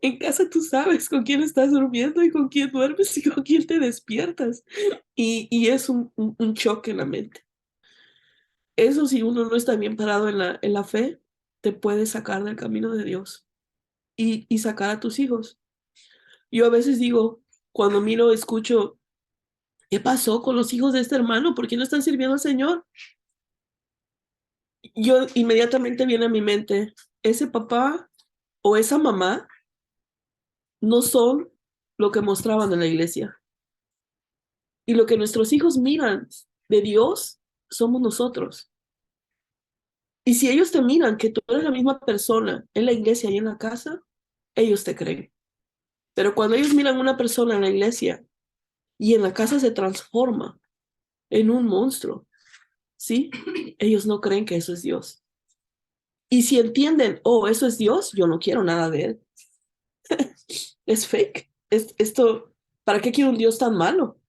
En casa tú sabes con quién estás durmiendo y con quién duermes y con quién te despiertas. Y es un choque en la mente. Eso si uno no está bien parado en la fe, te puede sacar del camino de Dios y sacar a tus hijos. Yo a veces digo, cuando miro, escucho, ¿qué pasó con los hijos de este hermano? ¿Por qué no están sirviendo al Señor? Yo inmediatamente viene a mi mente, ese papá o esa mamá no son lo que mostraban en la iglesia. Y lo que nuestros hijos miran de Dios somos nosotros. Y si ellos te miran que tú eres la misma persona en la iglesia y en la casa, ellos te creen. Pero cuando ellos miran a una persona en la iglesia y en la casa se transforma en un monstruo, ¿sí? Ellos no creen que eso es Dios. Y si entienden, oh, eso es Dios, yo no quiero nada de él. Es fake. Esto, ¿para qué quiero un Dios tan malo?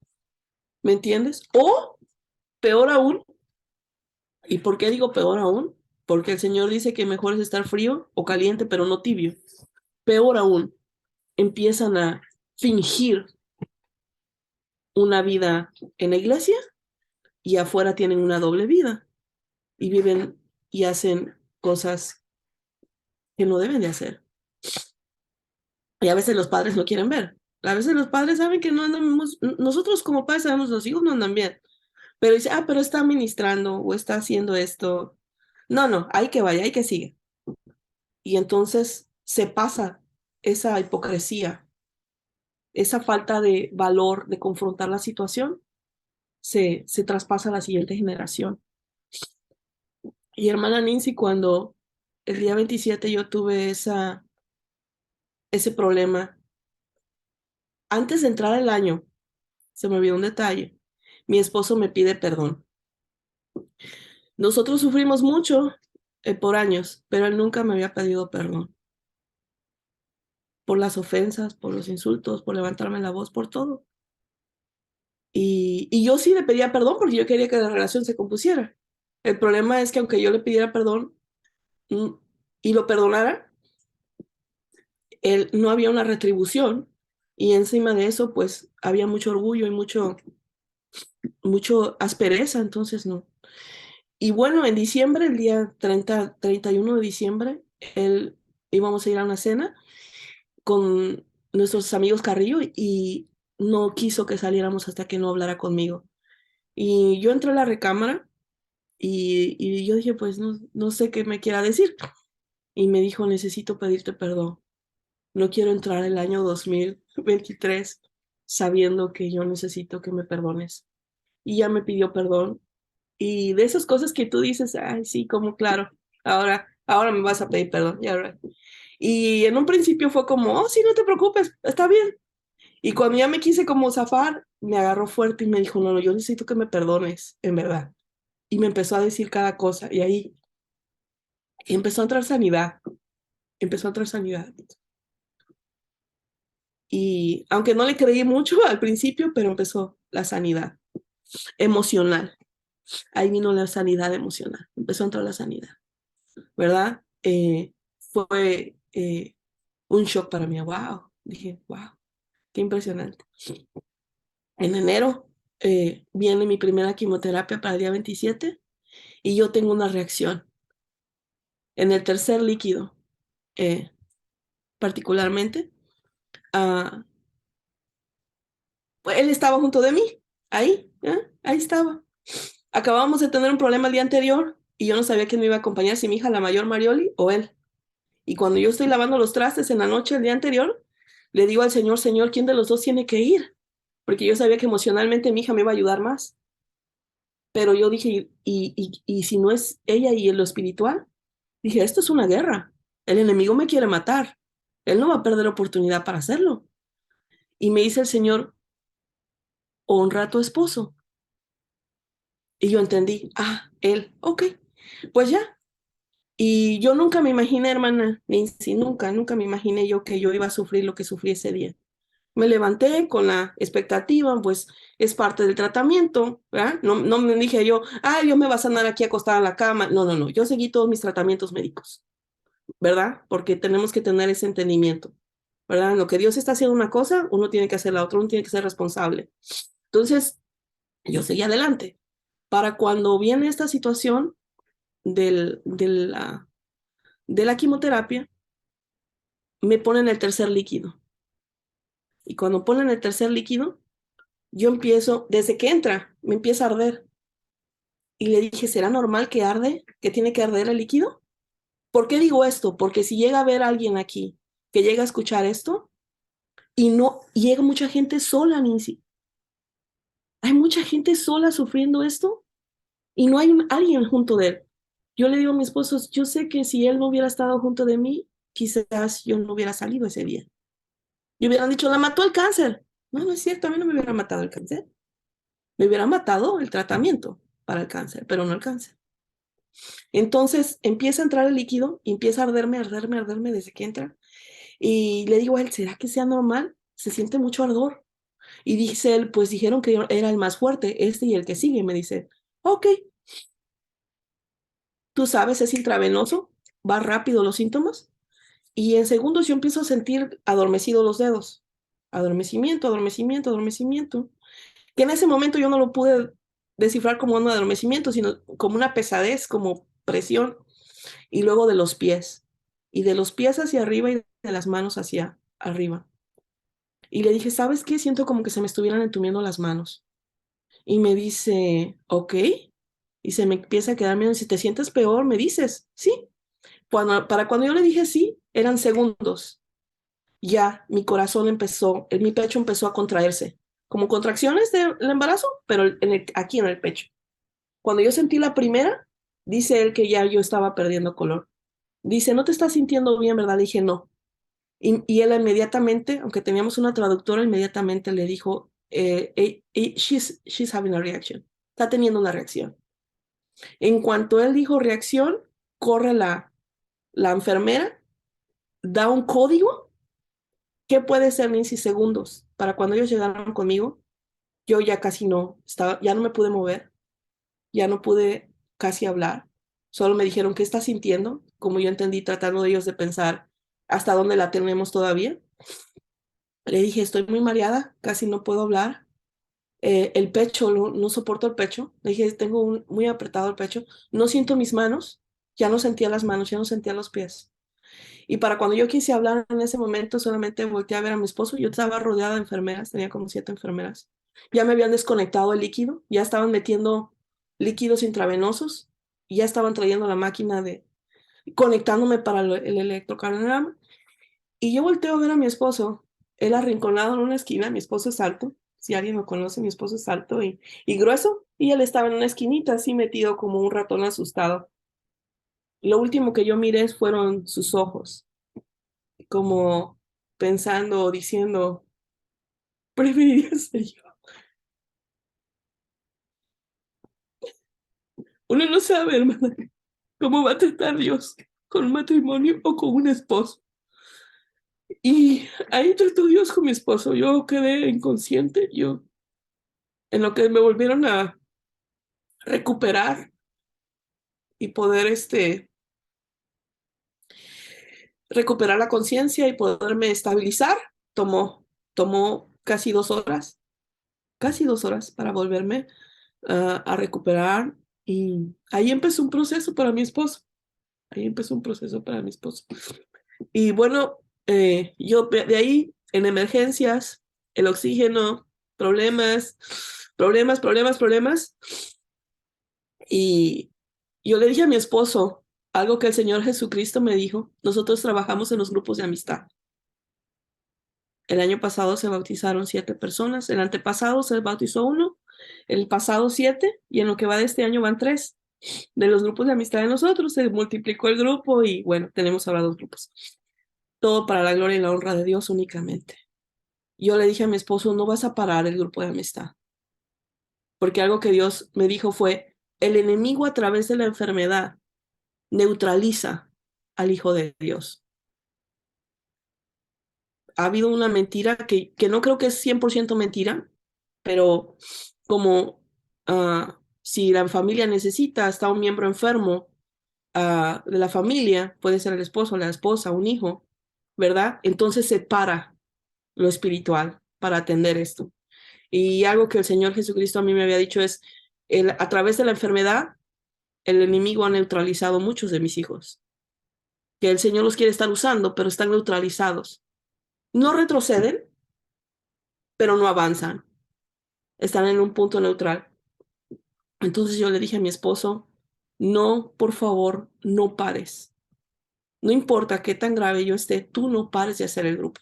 ¿Me entiendes? O peor aún, ¿y por qué digo peor aún? Porque el Señor dice que mejor es estar frío o caliente, pero no tibio. Peor aún, empiezan a fingir una vida en la iglesia y afuera tienen una doble vida y viven y hacen cosas que no deben de hacer. Y a veces los padres no quieren ver. A veces los padres saben que no andamos, nosotros como padres sabemos los hijos no andan bien, pero dice, pero está ministrando o está haciendo esto. No, hay que vaya, hay que sigue. Y entonces se pasa esa hipocresía, esa falta de valor de confrontar la situación, se traspasa a la siguiente generación. Y hermana Nancy, cuando el día 27 yo tuve ese problema, antes de entrar el año, se me olvidó un detalle. Mi esposo me pide perdón. Nosotros sufrimos mucho por años, pero él nunca me había pedido perdón por las ofensas, por los insultos, por levantarme la voz, por todo. Y yo sí le pedía perdón porque yo quería que la relación se compusiera. El problema es que aunque yo le pidiera perdón mm, y lo perdonara, él, no había una retribución y encima de eso pues había mucho orgullo y mucho aspereza, entonces no. Y bueno, en diciembre, el día 31 de diciembre, él íbamos a ir a una cena con nuestros amigos Carrillo y no quiso que saliéramos hasta que no hablara conmigo. Y yo entré a la recámara y yo dije, pues no sé qué me quiera decir. Y me dijo, necesito pedirte perdón. No quiero entrar el año 2023 sabiendo que yo necesito que me perdones. Y ya me pidió perdón. Y de esas cosas que tú dices, ay, sí, como claro, ahora me vas a pedir perdón. Y en un principio fue como, oh, sí, no te preocupes, está bien. Y cuando ya me quise como zafar, me agarró fuerte y me dijo, no, yo necesito que me perdones, en verdad. Y me empezó a decir cada cosa. Y ahí empezó a entrar sanidad, empezó a entrar sanidad. Y aunque no le creí mucho al principio, pero empezó la sanidad emocional. Ahí vino la sanidad emocional, empezó a entrar la sanidad, ¿verdad? Fue un shock para mí, wow. Dije, wow, qué impresionante. En enero viene mi primera quimioterapia para el día 27 y yo tengo una reacción. En el tercer líquido, eh, particularmente, uh, pues él estaba junto de mí, ahí, ahí estaba. Acabábamos de tener un problema el día anterior y yo no sabía quién me iba a acompañar, si mi hija la mayor Marioli o él. Y cuando yo estoy lavando los trastes en la noche del día anterior, le digo al Señor, Señor, ¿quién de los dos tiene que ir? Porque yo sabía que emocionalmente mi hija me iba a ayudar más. Pero yo dije, y si no es ella y en lo espiritual? Dije, esto es una guerra. El enemigo me quiere matar. Él no va a perder oportunidad para hacerlo. Y me dice el Señor, honra a tu esposo. Y yo entendí, él, ok, pues ya. Y yo nunca me imaginé, hermana Nancy, nunca me imaginé yo que yo iba a sufrir lo que sufrí ese día. Me levanté con la expectativa, pues es parte del tratamiento, ¿verdad? No me dije yo, Dios me va a sanar aquí acostada en la cama. No. Yo seguí todos mis tratamientos médicos, ¿verdad? Porque tenemos que tener ese entendimiento, ¿verdad? En lo que Dios está haciendo una cosa, uno tiene que hacer la otra, uno tiene que ser responsable. Entonces, yo seguí adelante. Para cuando viene esta situación de la quimioterapia, me ponen el tercer líquido. Y cuando ponen el tercer líquido, yo empiezo, desde que entra, me empieza a arder. Y le dije, ¿será normal que arde? ¿Que tiene que arder el líquido? ¿Por qué digo esto? Porque si llega a ver a alguien aquí que llega a escuchar esto y no llega mucha gente sola, Nancy. Hay mucha gente sola sufriendo esto y no hay alguien junto de él. Yo le digo a mi esposo, yo sé que si él no hubiera estado junto de mí, quizás yo no hubiera salido ese día. Y hubieran dicho, la mató el cáncer. No es cierto, a mí no me hubiera matado el cáncer. Me hubiera matado el tratamiento para el cáncer, pero no el cáncer. Entonces empieza a entrar el líquido y empieza a arderme desde que entra. Y le digo a él, ¿será que sea normal? Se siente mucho ardor. Y dice él, pues dijeron que era el más fuerte, este y el que sigue. Y me dice, ok, tú sabes, es intravenoso, va rápido los síntomas. Y en segundos yo empiezo a sentir adormecidos los dedos. Adormecimiento. Que en ese momento yo no lo pude descifrar como un adormecimiento, sino como una pesadez, como presión. Y luego de los pies. Y de los pies hacia arriba y de las manos hacia arriba. Y le dije, ¿sabes qué? Siento como que se me estuvieran entumiendo las manos. Y me dice, ok. Y se me empieza a quedar mirando, si te sientes peor, me dices, sí. Para cuando yo le dije sí, eran segundos. Ya mi corazón empezó, mi pecho empezó a contraerse, como contracciones del embarazo, pero aquí en el pecho. Cuando yo sentí la primera, dice él que ya yo estaba perdiendo color. Dice, ¿no te estás sintiendo bien, verdad? Dije, no. Y él inmediatamente, aunque teníamos una traductora, inmediatamente le dijo, she's having a reaction. Está teniendo una reacción. En cuanto él dijo reacción, corre la enfermera, da un código que puede ser Nancy segundos. Para cuando ellos llegaron conmigo, yo ya casi no estaba, ya no me pude mover, ya no pude casi hablar. Solo me dijeron, ¿qué estás sintiendo? Como yo entendí, tratando de ellos de pensar hasta dónde la tenemos todavía. Le dije, estoy muy mareada, casi no puedo hablar. El pecho, no soporto el pecho. Le dije, tengo muy apretado el pecho. No siento mis manos, ya no sentía las manos, ya no sentía los pies. Y para cuando yo quise hablar en ese momento, solamente volteé a ver a mi esposo. Yo estaba rodeada de enfermeras, tenía como 7 enfermeras. Ya me habían desconectado el líquido, ya estaban metiendo líquidos intravenosos y ya estaban trayendo la máquina conectándome para el electrocardiograma. Y yo volteo a ver a mi esposo, él arrinconado en una esquina. Mi esposo es alto, si alguien lo conoce, mi esposo es alto y grueso, y él estaba en una esquinita así metido como un ratón asustado. Lo último que yo miré fueron sus ojos, como pensando o diciendo, preferiría ser yo. Uno no sabe, hermana, cómo va a tratar Dios con un matrimonio o con un esposo. Y ahí trató Dios con mi esposo. Yo quedé inconsciente, en lo que me volvieron a recuperar y poder recuperar la conciencia y poderme estabilizar, tomó casi 2 horas para volverme a recuperar. Y ahí empezó un proceso para mi esposo. Ahí empezó un proceso para mi esposo. Y bueno, yo de ahí en emergencias, el oxígeno, problemas, problemas, problemas, problemas. Y yo le dije a mi esposo algo que el Señor Jesucristo me dijo. Nosotros trabajamos en los grupos de amistad. El año pasado se bautizaron 7 personas, el antepasado se bautizó 1, el pasado 7, y en lo que va de este año van 3. De los grupos de amistad de nosotros se multiplicó el grupo y bueno, tenemos ahora 2 grupos. Todo para la gloria y la honra de Dios únicamente. Yo le dije a mi esposo, no vas a parar el grupo de amistad, porque algo que Dios me dijo fue, el enemigo a través de la enfermedad neutraliza al Hijo de Dios. Ha habido una mentira que no creo que es 100% mentira, pero como si la familia necesita, está un miembro enfermo de la familia, puede ser el esposo, la esposa, un hijo, ¿verdad? Entonces se para lo espiritual para atender esto. Y algo que el Señor Jesucristo a mí me había dicho es, a través de la enfermedad, el enemigo ha neutralizado muchos de mis hijos, que el Señor los quiere estar usando, pero están neutralizados. No retroceden, pero no avanzan, están en un punto neutral. Entonces yo le dije a mi esposo, no, por favor, no pares. No importa qué tan grave yo esté, tú no pares de hacer el grupo.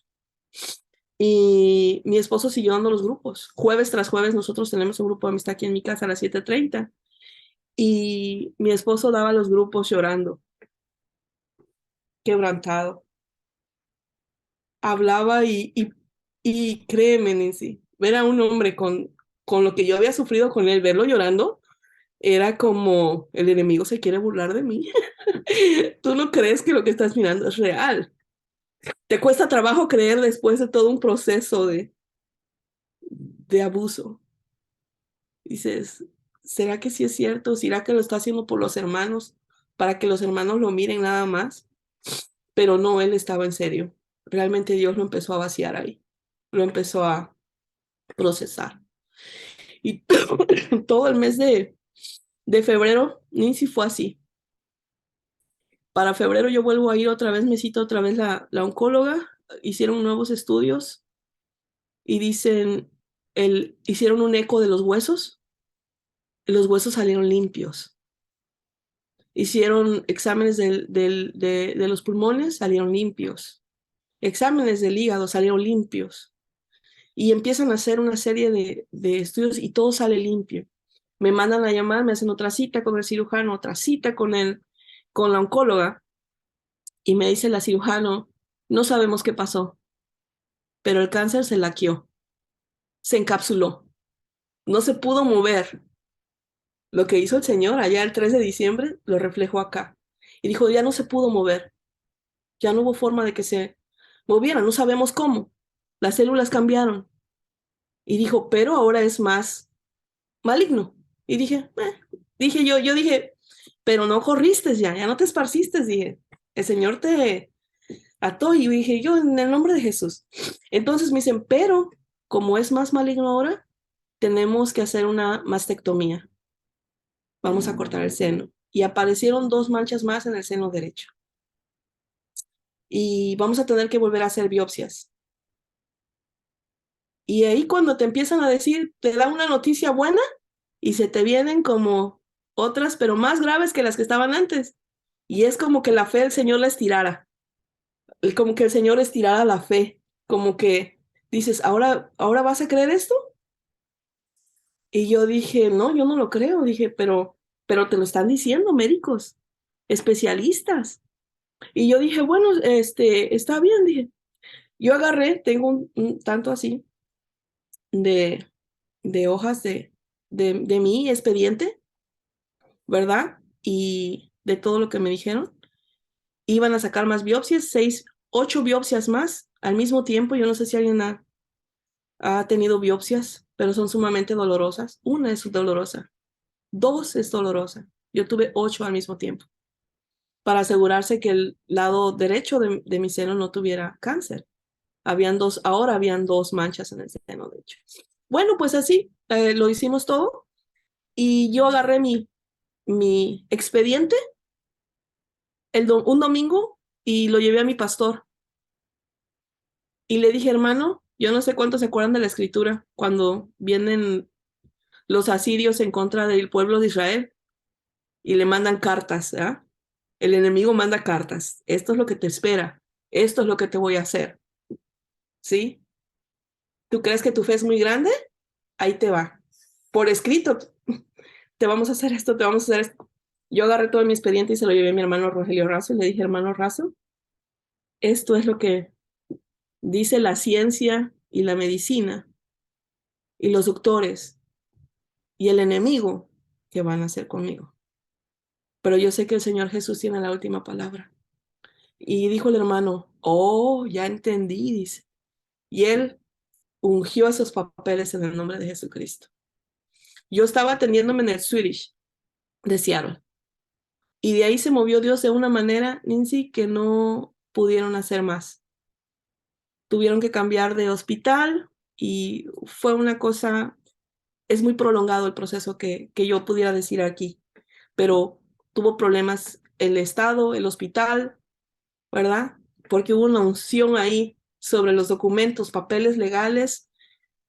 Y mi esposo siguió dando los grupos. Jueves tras jueves nosotros tenemos un grupo de amistad aquí en mi casa a las 7:30. Y mi esposo daba los grupos llorando, quebrantado. Hablaba y créeme, Nancy, ver a un hombre con lo que yo había sufrido con él, verlo llorando, era como el enemigo se quiere burlar de mí. Tú no crees que lo que estás mirando es real. Te cuesta trabajo creer después de todo un proceso de abuso. Dices, ¿será que sí es cierto? ¿Será que lo está haciendo por los hermanos? Para que los hermanos lo miren nada más. Pero no, él estaba en serio. Realmente Dios lo empezó a vaciar ahí. Lo empezó a procesar. Y todo el mes de febrero, Nancy fue así. Para febrero yo vuelvo a ir otra vez, me cita otra vez la oncóloga, hicieron nuevos estudios y dicen, hicieron un eco de los huesos y los huesos salieron limpios. Hicieron exámenes de los pulmones, salieron limpios. Exámenes del hígado salieron limpios. y empiezan a hacer una serie de estudios y todo sale limpio. Me mandan a llamar, me hacen otra cita con el cirujano, otra cita con la oncóloga, y me dice la cirujano, no sabemos qué pasó, pero el cáncer se laqueó, se encapsuló, no se pudo mover. Lo que hizo el señor allá el 3 de diciembre lo reflejó acá. Y dijo, ya no se pudo mover, ya no hubo forma de que se moviera, no sabemos cómo. Las células cambiaron. Y dijo, pero ahora es más maligno. Y yo dije, pero no corriste ya no te esparciste, dije. El Señor te ató y dije, yo en el nombre de Jesús. Entonces me dicen, pero como es más maligno ahora, tenemos que hacer una mastectomía. Vamos a cortar el seno. Y aparecieron 2 manchas más en el seno derecho. Y vamos a tener que volver a hacer biopsias. Y ahí cuando te empiezan a decir, te da una noticia buena y se te vienen como otras, pero más graves que las que estaban antes. Y es como que la fe del Señor la estirara, como que el Señor estirara la fe, como que dices, ¿ahora vas a creer esto? Y yo dije, no, yo no lo creo, dije, pero te lo están diciendo médicos, especialistas. Y yo dije, bueno, está bien, dije. Yo agarré, tengo un tanto así de, de hojas de mi expediente, ¿verdad? Y de todo lo que me dijeron. Iban a sacar más biopsias, 8 biopsias más al mismo tiempo. Yo no sé si alguien ha tenido biopsias, pero son sumamente dolorosas. Una es dolorosa, 2 es dolorosa. Yo tuve 8 al mismo tiempo para asegurarse que el lado derecho de mi seno no tuviera cáncer. Ahora habían 2 manchas en el seno derecho. Bueno, pues así lo hicimos todo y yo agarré mi expediente un domingo y lo llevé a mi pastor y le dije, hermano, yo no sé cuántos se acuerdan de la escritura cuando vienen los asirios en contra del pueblo de Israel y le mandan cartas, ¿ah? El enemigo manda cartas. Esto es lo que te espera. Esto es lo que te voy a hacer. ¿Sí? ¿Tú crees que tu fe es muy grande? Ahí te va. Por escrito, te vamos a hacer esto, te vamos a hacer esto. Yo agarré todo mi expediente y se lo llevé a mi hermano Rogelio Razo y le dije, hermano Razo, esto es lo que dice la ciencia y la medicina y los doctores y el enemigo que van a hacer conmigo. Pero yo sé que el Señor Jesús tiene la última palabra. Y dijo el hermano, oh, ya entendí, dice. Y él ungió esos papeles en el nombre de Jesucristo. Yo estaba atendiéndome en el Swedish de Seattle. Y de ahí se movió Dios de una manera, Nancy, que no pudieron hacer más. Tuvieron que cambiar de hospital y fue una cosa, es muy prolongado el proceso que yo pudiera decir aquí, pero tuvo problemas el Estado, el hospital, ¿verdad? Porque hubo una unción ahí sobre los documentos, papeles legales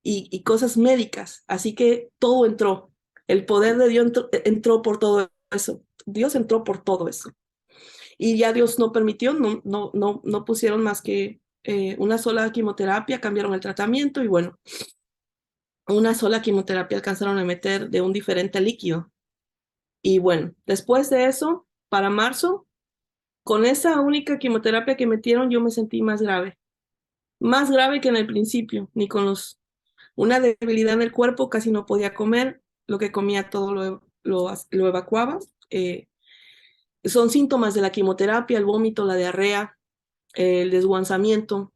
y cosas médicas. Así que todo entró. El poder de Dios entró por todo eso. Dios entró por todo eso. Y ya Dios no permitió, no pusieron más que una sola quimioterapia, cambiaron el tratamiento y bueno, una sola quimioterapia alcanzaron a meter de un diferente líquido. Y bueno, después de eso, para marzo, con esa única quimioterapia que metieron, yo me sentí más grave que en el principio, ni con una debilidad en el cuerpo, casi no podía comer, lo que comía todo lo evacuaba. Son síntomas de la quimioterapia, el vómito, la diarrea, el desguanzamiento,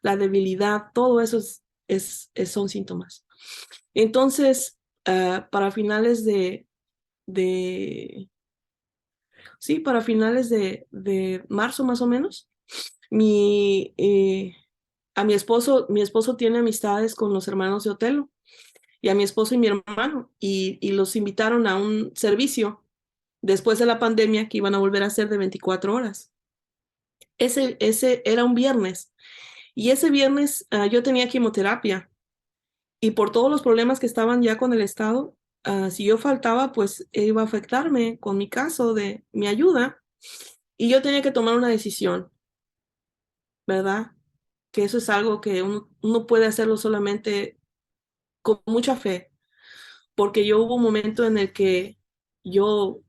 la debilidad, todo eso son síntomas. Entonces, para finales de, sí, para finales de marzo más o menos, mi, eh, a mi esposo tiene amistades con los hermanos de Otelo y a mi esposo y mi hermano y los invitaron a un servicio después de la pandemia que iban a volver a ser de 24 horas. Ese era un viernes y ese viernes yo tenía quimioterapia y por todos los problemas que estaban ya con el Estado, si yo faltaba, pues iba a afectarme con mi caso de mi ayuda y yo tenía que tomar una decisión, ¿verdad? que eso es algo que uno puede hacerlo solamente con mucha fe, porque yo hubo un momento en el que yo,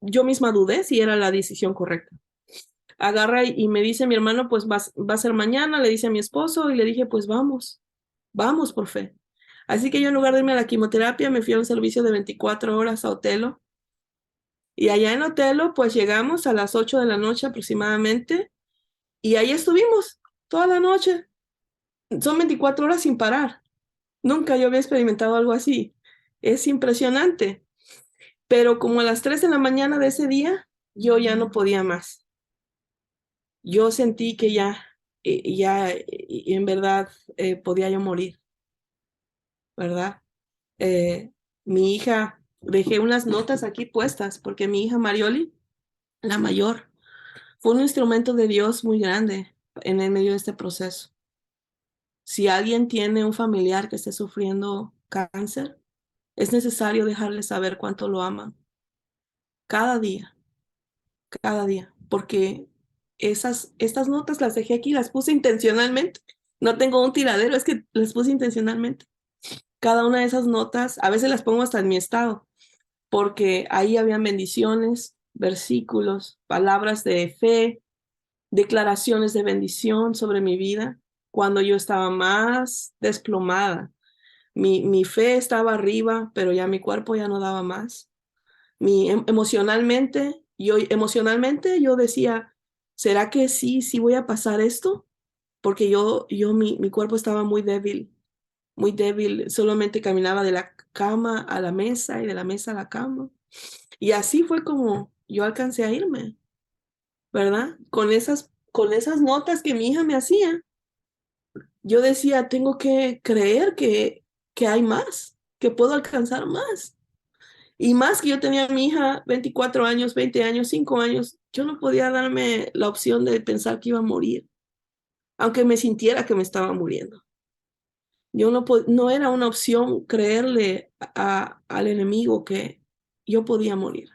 yo misma dudé si era la decisión correcta. Agarra y me dice mi hermano, pues va a ser mañana, le dice a mi esposo y le dije, pues vamos por fe. Así que yo en lugar de irme a la quimioterapia, me fui a un servicio de 24 horas a Otelo. Y allá en Otelo, pues llegamos a las 8 de la noche aproximadamente y ahí estuvimos toda la noche. Son 24 horas sin parar. Nunca yo había experimentado algo así. Es impresionante. Pero como a las 3 de la mañana de ese día, yo ya no podía más. Yo sentí que en verdad podía yo morir, ¿verdad? Eh, Mi hija, dejé unas notas aquí puestas porque mi hija Marioli, la mayor, fue un instrumento de Dios muy grande en el medio de este proceso. Si alguien tiene un familiar que esté sufriendo cáncer, es necesario dejarle saber cuánto lo aman cada día, cada día, porque estas notas las dejé aquí, las puse intencionalmente. No tengo un tiradero, es que las puse intencionalmente. Cada una de esas notas, a veces las pongo hasta en mi estado, porque ahí habían bendiciones, versículos, palabras de fe, declaraciones de bendición sobre mi vida cuando yo estaba más desplomada. Mi fe estaba arriba, pero ya mi cuerpo ya no daba más. Emocionalmente yo decía, ¿será que sí voy a pasar esto? Porque mi cuerpo estaba muy débil, solamente caminaba de la cama a la mesa y de la mesa a la cama. Y así fue como yo alcancé a irme, ¿verdad? Con esas notas que mi hija me hacía, yo decía, tengo que creer que hay más, que puedo alcanzar más. Y más que yo tenía a mi hija 24 años, 20 años, 5 años, yo no podía darme la opción de pensar que iba a morir, aunque me sintiera que me estaba muriendo. Yo no era una opción creerle al enemigo que yo podía morir.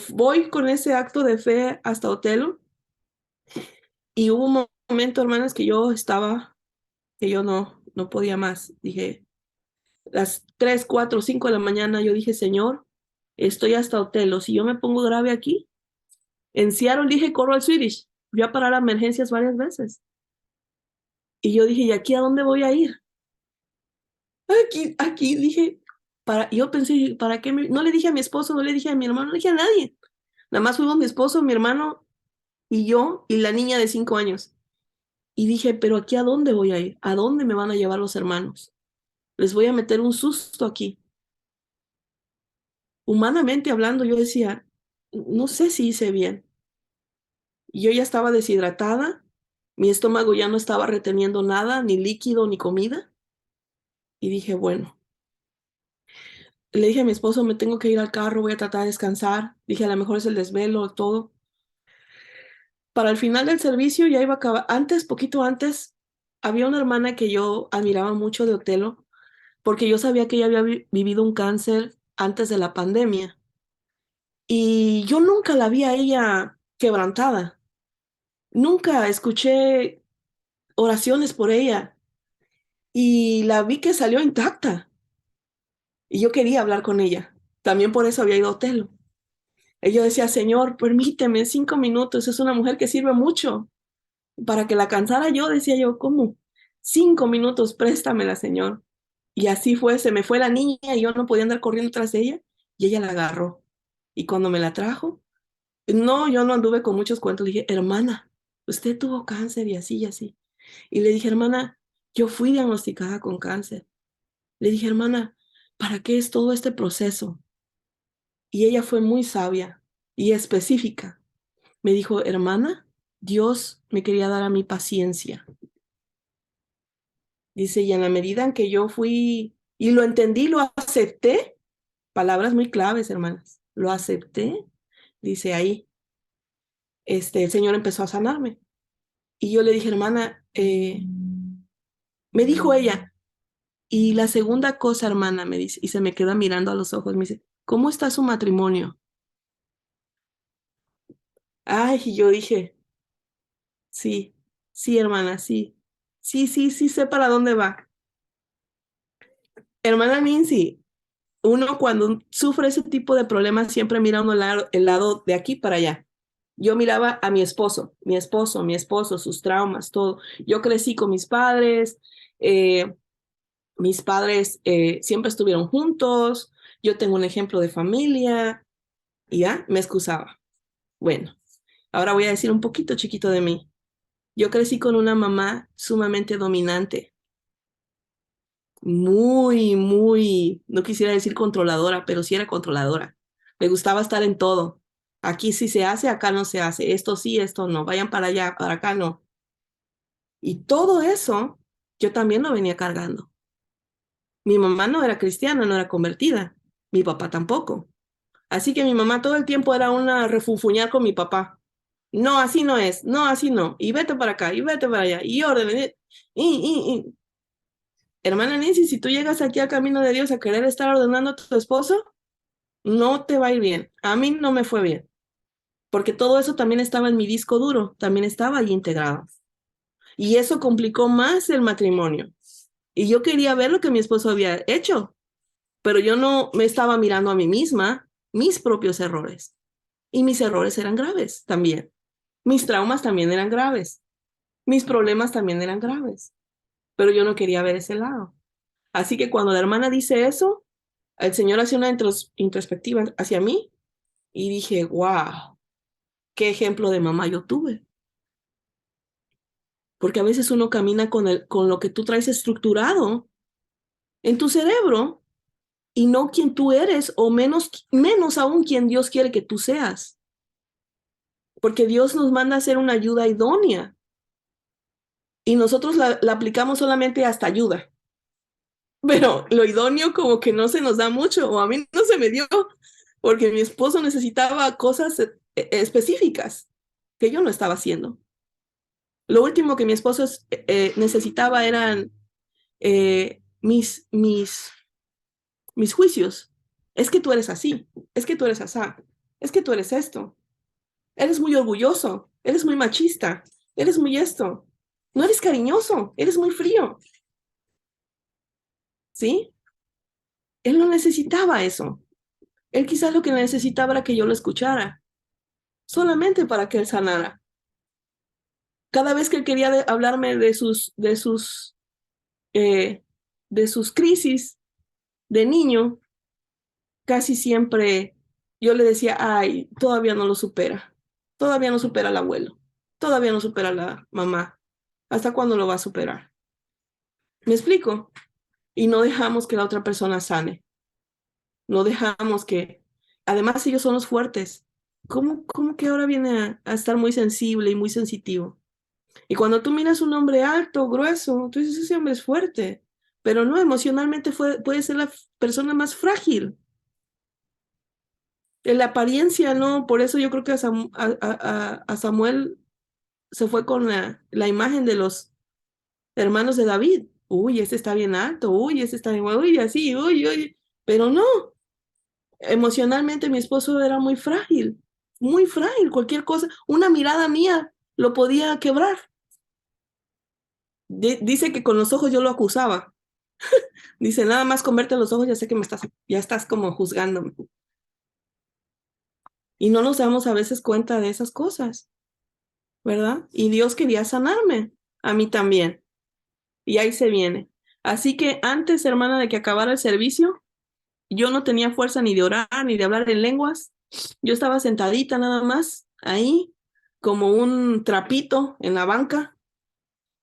Voy con ese acto de fe hasta Otelo y hubo un momento, hermanas, que yo no podía más. Dije, las 3 4 5 de la mañana, yo dije, Señor, estoy hasta Otelo. Si yo me pongo grave aquí, en Seattle dije, corro al Swedish. Voy a parar a emergencias varias veces. Y yo dije, ¿y aquí a dónde voy a ir? Aquí dije, yo pensé, ¿para qué? No le dije a mi esposo, no le dije a mi hermano, no le dije a nadie. Nada más fuimos mi esposo, mi hermano y yo y la niña de 5 años. Y dije, ¿pero aquí a dónde voy a ir? ¿A dónde me van a llevar los hermanos? Les voy a meter un susto aquí. Humanamente hablando, yo decía, no sé si hice bien. Yo ya estaba deshidratada, mi estómago ya no estaba reteniendo nada, ni líquido, ni comida. Y dije, bueno, le dije a mi esposo, me tengo que ir al carro, voy a tratar de descansar. Dije, a lo mejor es el desvelo, todo. Para el final del servicio ya iba a acabar. Antes, poquito antes, había una hermana que yo admiraba mucho de Otelo, porque yo sabía que ella había vivido un cáncer antes de la pandemia. Y yo nunca la vi a ella quebrantada. Nunca escuché oraciones por ella. Y la vi que salió intacta. Y yo quería hablar con ella. También por eso había ido a Otelo. Y yo decía, Señor, permíteme 5 minutos. Es una mujer que sirve mucho. Para que la cansara yo, decía yo, ¿cómo? 5 minutos, préstamela, Señor. Y así fue, se me fue la niña y yo no podía andar corriendo tras de ella. Y ella la agarró. Y cuando me la trajo, no, yo no anduve con muchos cuentos. Le dije, hermana, usted tuvo cáncer y así y así. Y le dije, hermana, yo fui diagnosticada con cáncer. Le dije, hermana, ¿para qué es todo este proceso? Y ella fue muy sabia y específica. Me dijo, hermana, Dios me quería dar a mi paciencia. Dice, y en la medida en que yo fui y lo entendí, lo acepté, palabras muy claves, hermanas, lo acepté, dice ahí, el Señor empezó a sanarme. Y yo le dije, hermana, me dijo ella, y la segunda cosa, hermana, me dice, y se me queda mirando a los ojos, me dice, ¿cómo está su matrimonio? Ay, y yo dije, sí. Sí, hermana, sí. Sí, sí, sí sé para dónde va. Hermana Nancy, uno cuando sufre ese tipo de problemas siempre mira uno el lado de aquí para allá. Yo miraba a mi esposo, sus traumas, todo. Yo crecí con eh, mis padres siempre estuvieron juntos, yo tengo un ejemplo de familia y ya me excusaba. Bueno, ahora voy a decir un poquito chiquito de mí. Yo crecí con una mamá sumamente dominante, muy, no quisiera decir controladora, pero sí era controladora. Me gustaba estar en todo. Aquí sí se hace, acá no se hace. Esto sí, esto no. Vayan para allá, para acá no. Y todo eso yo también lo venía cargando. Mi mamá no era cristiana, no era convertida. Mi papá tampoco. Así que mi mamá todo el tiempo era una refunfuñar con mi papá. No, así no es. No, así no. Y vete para acá, y vete para allá. Y orden. Y. Hermana Nancy, si tú llegas aquí al camino de Dios a querer estar ordenando a tu esposo, no te va a ir bien. A mí no me fue bien, porque todo eso también estaba en mi disco duro, también estaba ahí integrado. Y eso complicó más el matrimonio. Y yo quería ver lo que mi esposo había hecho, pero yo no me estaba mirando a mí misma, mis propios errores. Y mis errores eran graves también. Mis traumas también eran graves. Mis problemas también eran graves. Pero yo no quería ver ese lado. Así que cuando la hermana dice eso, el Señor hace una introspectiva hacia mí y dije, wow, qué ejemplo de mamá yo tuve. Porque a veces uno camina con lo que tú traes estructurado en tu cerebro y no quien tú eres o menos aún quien Dios quiere que tú seas. Porque Dios nos manda a hacer una ayuda idónea y nosotros la aplicamos solamente hasta ayuda. Pero lo idóneo como que no se nos da mucho o a mí no se me dio porque mi esposo necesitaba cosas específicas que yo no estaba haciendo. Lo último que mi esposo necesitaba eran mis juicios. Es que tú eres así, es que tú eres asá, es que tú eres esto, eres muy orgulloso, eres muy machista, eres muy esto, no eres cariñoso, eres muy frío, ¿sí? Él no necesitaba eso. Él quizás lo que necesitaba era que yo lo escuchara, solamente para que él sanara. Cada vez que él quería hablarme eh, de sus crisis de niño, casi siempre yo le decía, ay, todavía no lo supera, todavía no supera al abuelo, todavía no supera a la mamá, ¿hasta cuándo lo va a superar? ¿Me explico? Y no dejamos que la otra persona sane, no dejamos que, además ellos son los fuertes, ¿cómo que ahora viene a estar muy sensible y muy sensitivo? Y cuando tú miras un hombre alto, grueso, tú dices, ese hombre es fuerte, pero no, emocionalmente puede ser la persona más frágil. En la apariencia, no, por eso yo creo que a Samuel se fue con la imagen de los hermanos de David. Uy, ese está bien alto, uy, ese está bien, uy, así, uy, uy. Pero no, emocionalmente mi esposo era muy frágil, cualquier cosa, una mirada mía lo podía quebrar. Dice que con los ojos yo lo acusaba. Dice, nada más con verte los ojos ya sé que ya estás como juzgándome. Y no nos damos a veces cuenta de esas cosas, ¿verdad? Y Dios quería sanarme, a mí también. Y ahí se viene. Así que antes, hermana, de que acabara el servicio, yo no tenía fuerza ni de orar, ni de hablar en lenguas. Yo estaba sentadita nada más, ahí, como un trapito en la banca,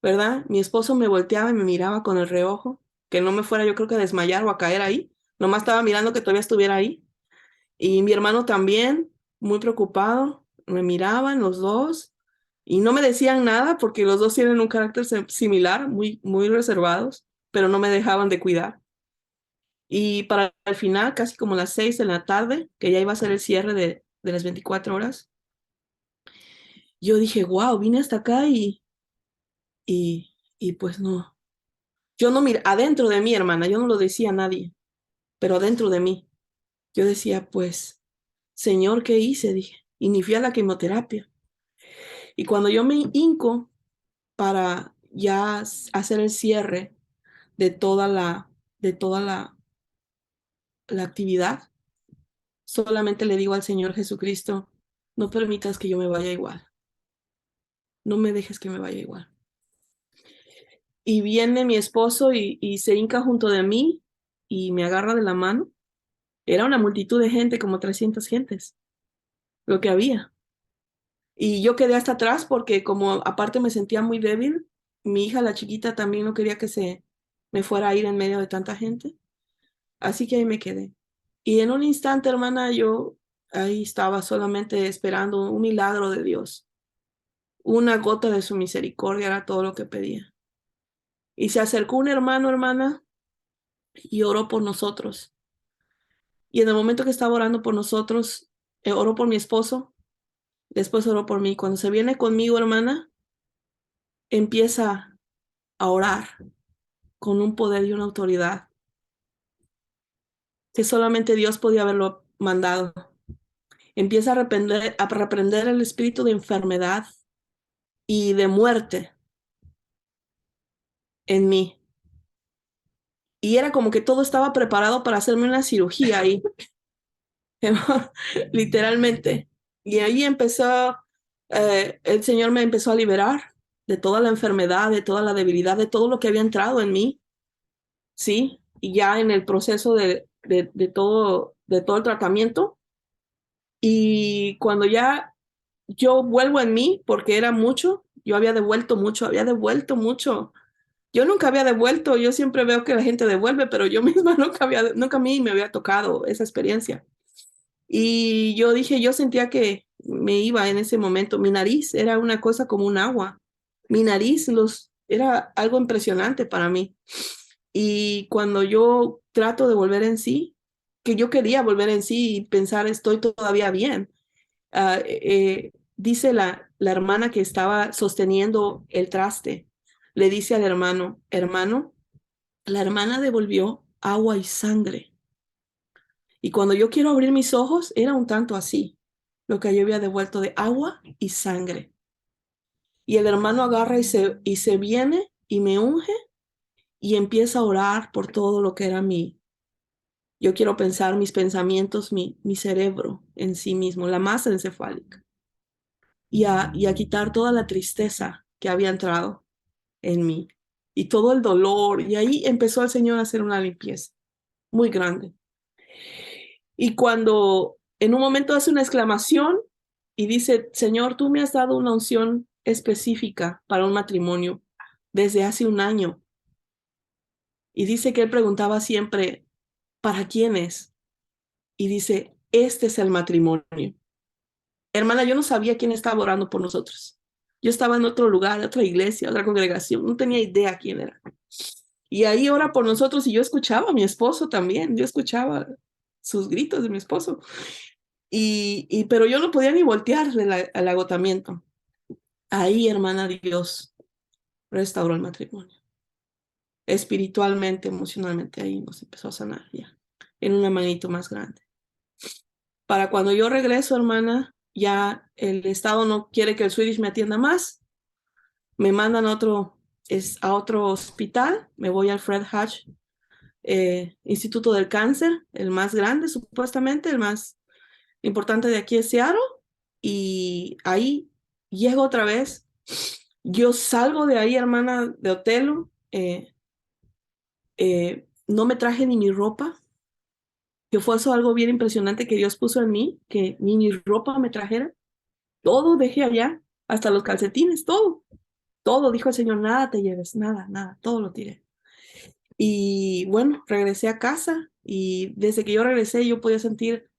¿verdad? Mi esposo me volteaba y me miraba con el reojo, que no me fuera yo creo que a desmayar o a caer ahí. Nomás estaba mirando que todavía estuviera ahí. Y mi hermano también, muy preocupado, me miraban los dos y no me decían nada porque los dos tienen un carácter similar, muy reservados, pero no me dejaban de cuidar. Y para el final, casi como las 6 de la tarde, que ya iba a ser el cierre de las 24 horas, yo dije, wow, vine hasta acá y pues no. Yo no, mira, adentro de mí, hermana, yo no lo decía a nadie, pero adentro de mí, yo decía, pues, Señor, ¿qué hice? Dije, y ni fui a la quimioterapia. Y cuando yo me hinco para ya hacer el cierre de toda la actividad, solamente le digo al Señor Jesucristo, no permitas que yo me vaya igual, no me dejes que me vaya igual. Y viene mi esposo y se hinca junto de mí y me agarra de la mano. Era una multitud de gente, como 300 gentes, lo que había. Y yo quedé hasta atrás porque como aparte me sentía muy débil, mi hija, la chiquita, también no quería que se me fuera a ir en medio de tanta gente. Así que ahí me quedé. Y en un instante, hermana, yo ahí estaba solamente esperando un milagro de Dios. Una gota de su misericordia era todo lo que pedía. Y se acercó un hermano, hermana, y oró por nosotros. Y en el momento que estaba orando por nosotros, oró por mi esposo, después oró por mí. Cuando se viene conmigo, hermana, empieza a orar con un poder y una autoridad que solamente Dios podía haberlo mandado. Empieza a reprender el espíritu de enfermedad y de muerte en mí. Y era como que todo estaba preparado para hacerme una cirugía ahí, literalmente. Y ahí el Señor me empezó a liberar de toda la enfermedad, de toda la debilidad, de todo lo que había entrado en mí, ¿sí? Y ya en el proceso de todo el tratamiento. Y cuando ya yo vuelvo en mí, porque era mucho, yo había devuelto mucho. Yo nunca había devuelto, yo siempre veo que la gente devuelve, pero yo misma nunca a mí me había tocado esa experiencia. Y yo dije, yo sentía que me iba en ese momento. Mi nariz era una cosa como un agua. Mi nariz era algo impresionante para mí. Y cuando yo trato de volver en sí, que yo quería volver en sí y pensar, estoy todavía bien, dice la hermana que estaba sosteniendo el traste, le dice al hermano, hermano, la hermana devolvió agua y sangre. Y cuando yo quiero abrir mis ojos, era un tanto así, lo que yo había devuelto de agua y sangre. Y el hermano agarra y se viene y me unge y empieza a orar por todo lo que era yo quiero pensar mis pensamientos, mi cerebro en sí mismo, la masa encefálica. Y a quitar toda la tristeza que había entrado en mí y todo el dolor. Y ahí empezó el Señor a hacer una limpieza muy grande. Y cuando en un momento hace una exclamación y dice, Señor, tú me has dado una unción específica para un matrimonio desde hace un año. Y dice que él preguntaba siempre, ¿para quién es? Y dice, este es el matrimonio. Hermana, yo no sabía quién estaba orando por nosotros. Yo estaba en otro lugar, otra iglesia, otra congregación. No tenía idea quién era. Y ahí ora por nosotros y yo escuchaba a mi esposo también. Yo escuchaba sus gritos de mi esposo. Pero yo no podía ni voltear al agotamiento. Ahí, hermana, Dios restauró el matrimonio. Espiritualmente, emocionalmente, ahí nos empezó a sanar ya, en una manito más grande. Para cuando yo regreso, hermana, ya el Estado no quiere que el Swedish me atienda más. Me mandan a otro hospital. Me voy al Fred Hutch Instituto del Cáncer, el más grande, supuestamente, el más importante de aquí de Seattle. Y ahí llego otra vez. Yo salgo de ahí, hermana, de Otelo. No me traje ni mi ropa, que fue eso algo bien impresionante que Dios puso en mí, que ni mi ropa me trajera. Todo dejé allá, hasta los calcetines, todo. Todo, dijo el Señor, nada te lleves, nada, nada, todo lo tiré. Y bueno, regresé a casa y desde que yo regresé yo podía sentir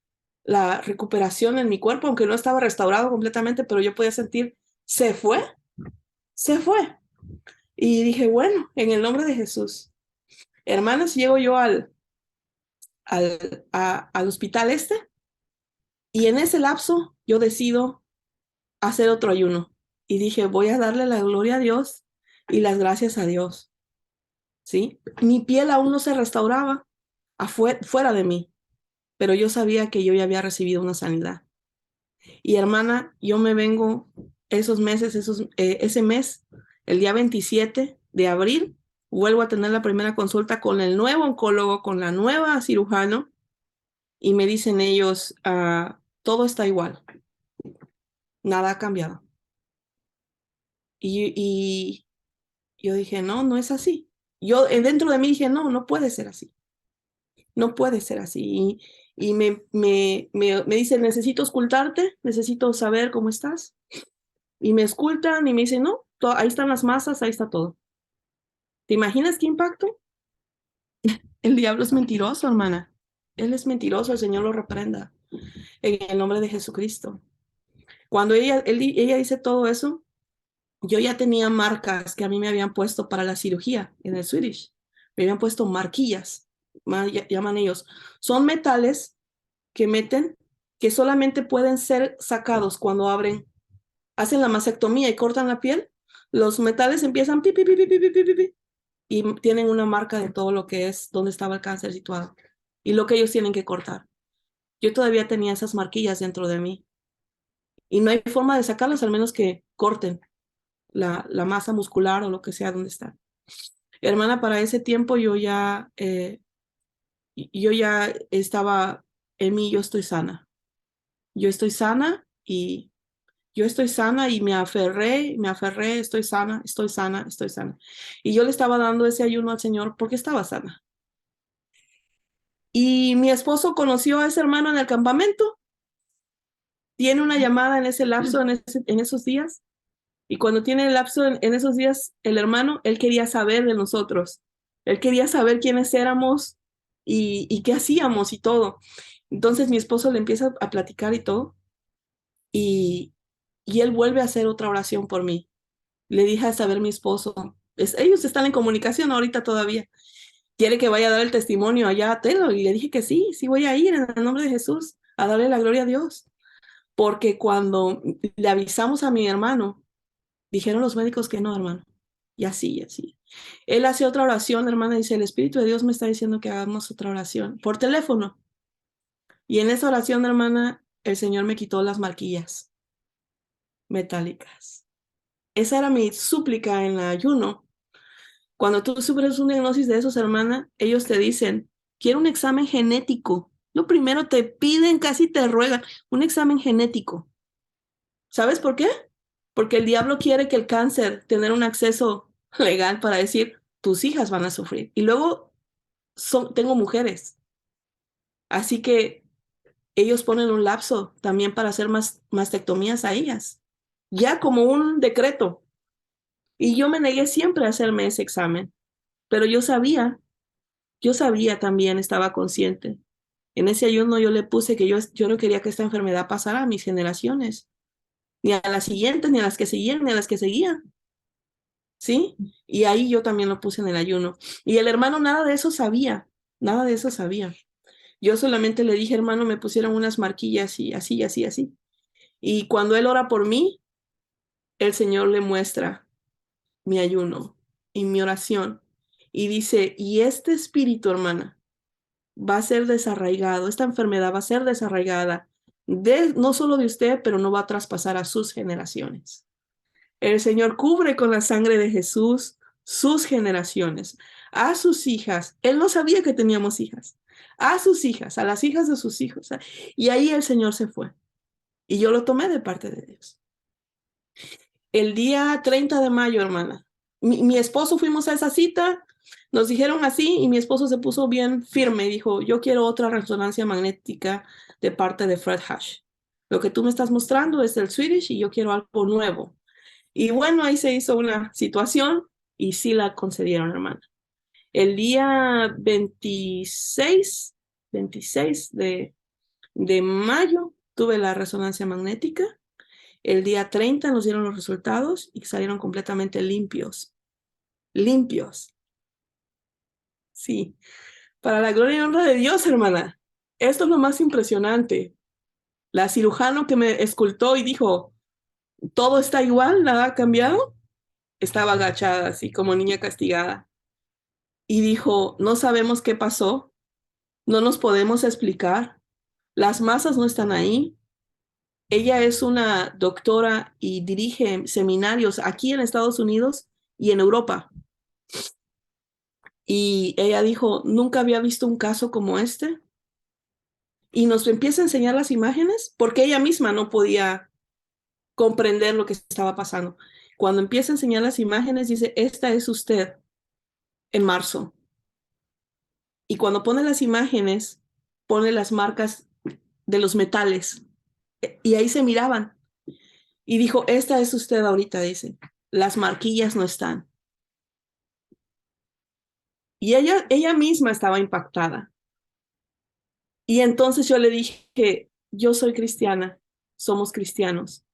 la recuperación en mi cuerpo, aunque no estaba restaurado completamente, pero yo podía sentir, se fue. Y dije, bueno, en el nombre de Jesús. Hermanos, llego yo al hospital y en ese lapso yo decido hacer otro ayuno. Y dije, voy a darle la gloria a Dios y las gracias a Dios. ¿Sí? Mi piel aún no se restauraba fuera de mí, pero yo sabía que yo ya había recibido una sanidad. Y hermana, yo me vengo ese mes El día 27 de abril vuelvo a tener la primera consulta con el nuevo oncólogo, con la nueva cirujano, y me dicen ellos, todo está igual, nada ha cambiado. Y yo dije, no, no es así. Yo dentro de mí dije, no, no puede ser así. No puede ser así. Y me dicen, necesito escultarte, necesito saber cómo estás. Y me escultan y me dicen, no, ahí están las masas, ahí está todo. ¿Te imaginas qué impacto? El diablo es mentiroso, hermana. Él es mentiroso, el Señor lo reprenda. En el nombre de Jesucristo. Cuando ella dice todo eso, yo ya tenía marcas que a mí me habían puesto para la cirugía en el Swedish. Me habían puesto marquillas, llaman ellos. Son metales que meten, que solamente pueden ser sacados cuando hacen la mastectomía y cortan la piel. Los metales empiezan pi, pi, pi, pi, pi, pi, pi, pi, y tienen una marca de todo lo que es, donde estaba el cáncer situado y lo que ellos tienen que cortar. Yo todavía tenía esas marquillas dentro de mí y no hay forma de sacarlas al menos que corten la masa muscular o lo que sea donde está. Hermana, para ese tiempo yo ya estaba en mí, yo estoy sana. Yo estoy sana y yo estoy sana y me aferré, estoy sana, estoy sana, estoy sana. Y yo le estaba dando ese ayuno al Señor porque estaba sana. Y mi esposo conoció a ese hermano en el campamento, tiene una llamada en ese lapso, en esos días, y cuando tiene el lapso en esos días, el hermano, él quería saber de nosotros, él quería saber quiénes éramos y qué hacíamos y todo. Entonces mi esposo le empieza a platicar y todo, y, y él vuelve a hacer otra oración por mí. Le dije a saber mi esposo, ellos están en comunicación ahorita todavía, quiere que vaya a dar el testimonio allá a Telo, y le dije que sí, sí voy a ir en el nombre de Jesús a darle la gloria a Dios, porque cuando le avisamos a mi hermano, dijeron los médicos que no, hermano, y así, y así. Él hace otra oración, hermana, dice, el Espíritu de Dios me está diciendo que hagamos otra oración por teléfono, y en esa oración, hermana, el Señor me quitó las marquillas metálicas. Esa era mi súplica en el ayuno. Cuando tú sufres un diagnóstico de esos, hermana, ellos te dicen, quiero un examen genético. Lo primero te piden, casi te ruegan, un examen genético. ¿Sabes por qué? Porque el diablo quiere que el cáncer, tener un acceso legal para decir, tus hijas van a sufrir. Y luego tengo mujeres. Así que ellos ponen un lapso también para hacer mastectomías a ellas. Ya como un decreto. Y yo me negué siempre a hacerme ese examen. Pero yo sabía también, estaba consciente. En ese ayuno yo le puse que yo no quería que esta enfermedad pasara a mis generaciones, ni a las siguientes, ni a las que seguían, ni a las que seguían, ¿sí? Y ahí yo también lo puse en el ayuno. Y el hermano nada de eso sabía, nada de eso sabía. Yo solamente le dije, hermano, me pusieron unas marquillas y así, así, así. Y cuando él ora por mí, el Señor le muestra mi ayuno y mi oración. Y dice, y este espíritu, hermana, va a ser desarraigado, esta enfermedad va a ser desarraigada, no solo de usted, pero no va a traspasar a sus generaciones. El Señor cubre con la sangre de Jesús sus generaciones, a sus hijas. Él no sabía que teníamos hijas, a sus hijas, a las hijas de sus hijos. Y ahí el Señor se fue. Y yo lo tomé de parte de Dios. El día 30 de mayo, hermana, mi esposo fuimos a esa cita, nos dijeron así y mi esposo se puso bien firme y dijo, yo quiero otra resonancia magnética de parte de Fred Hash. Lo que tú me estás mostrando es el Swedish y yo quiero algo nuevo. Y bueno, ahí se hizo una situación y sí la concedieron, hermana. El día 26 de mayo tuve la resonancia magnética. El día 30 nos dieron los resultados y salieron completamente limpios. Limpios. Sí. Para la gloria y honra de Dios, hermana. Esto es lo más impresionante. La cirujano que me escultó y dijo, todo está igual, nada ha cambiado, estaba agachada, así como niña castigada. Y dijo, no sabemos qué pasó, no nos podemos explicar, las masas no están ahí. Ella es una doctora y dirige seminarios aquí en Estados Unidos y en Europa. Y ella dijo, nunca había visto un caso como este. Y nos empieza a enseñar las imágenes porque ella misma no podía comprender lo que estaba pasando. Cuando empieza a enseñar las imágenes, dice, esta es usted en marzo. Y cuando pone las imágenes, pone las marcas de los metales. Y ahí se miraban. Y dijo, esta es usted ahorita, dice. Las marquillas no están. Y ella misma estaba impactada. Y entonces yo le dije que yo soy cristiana, somos cristianos.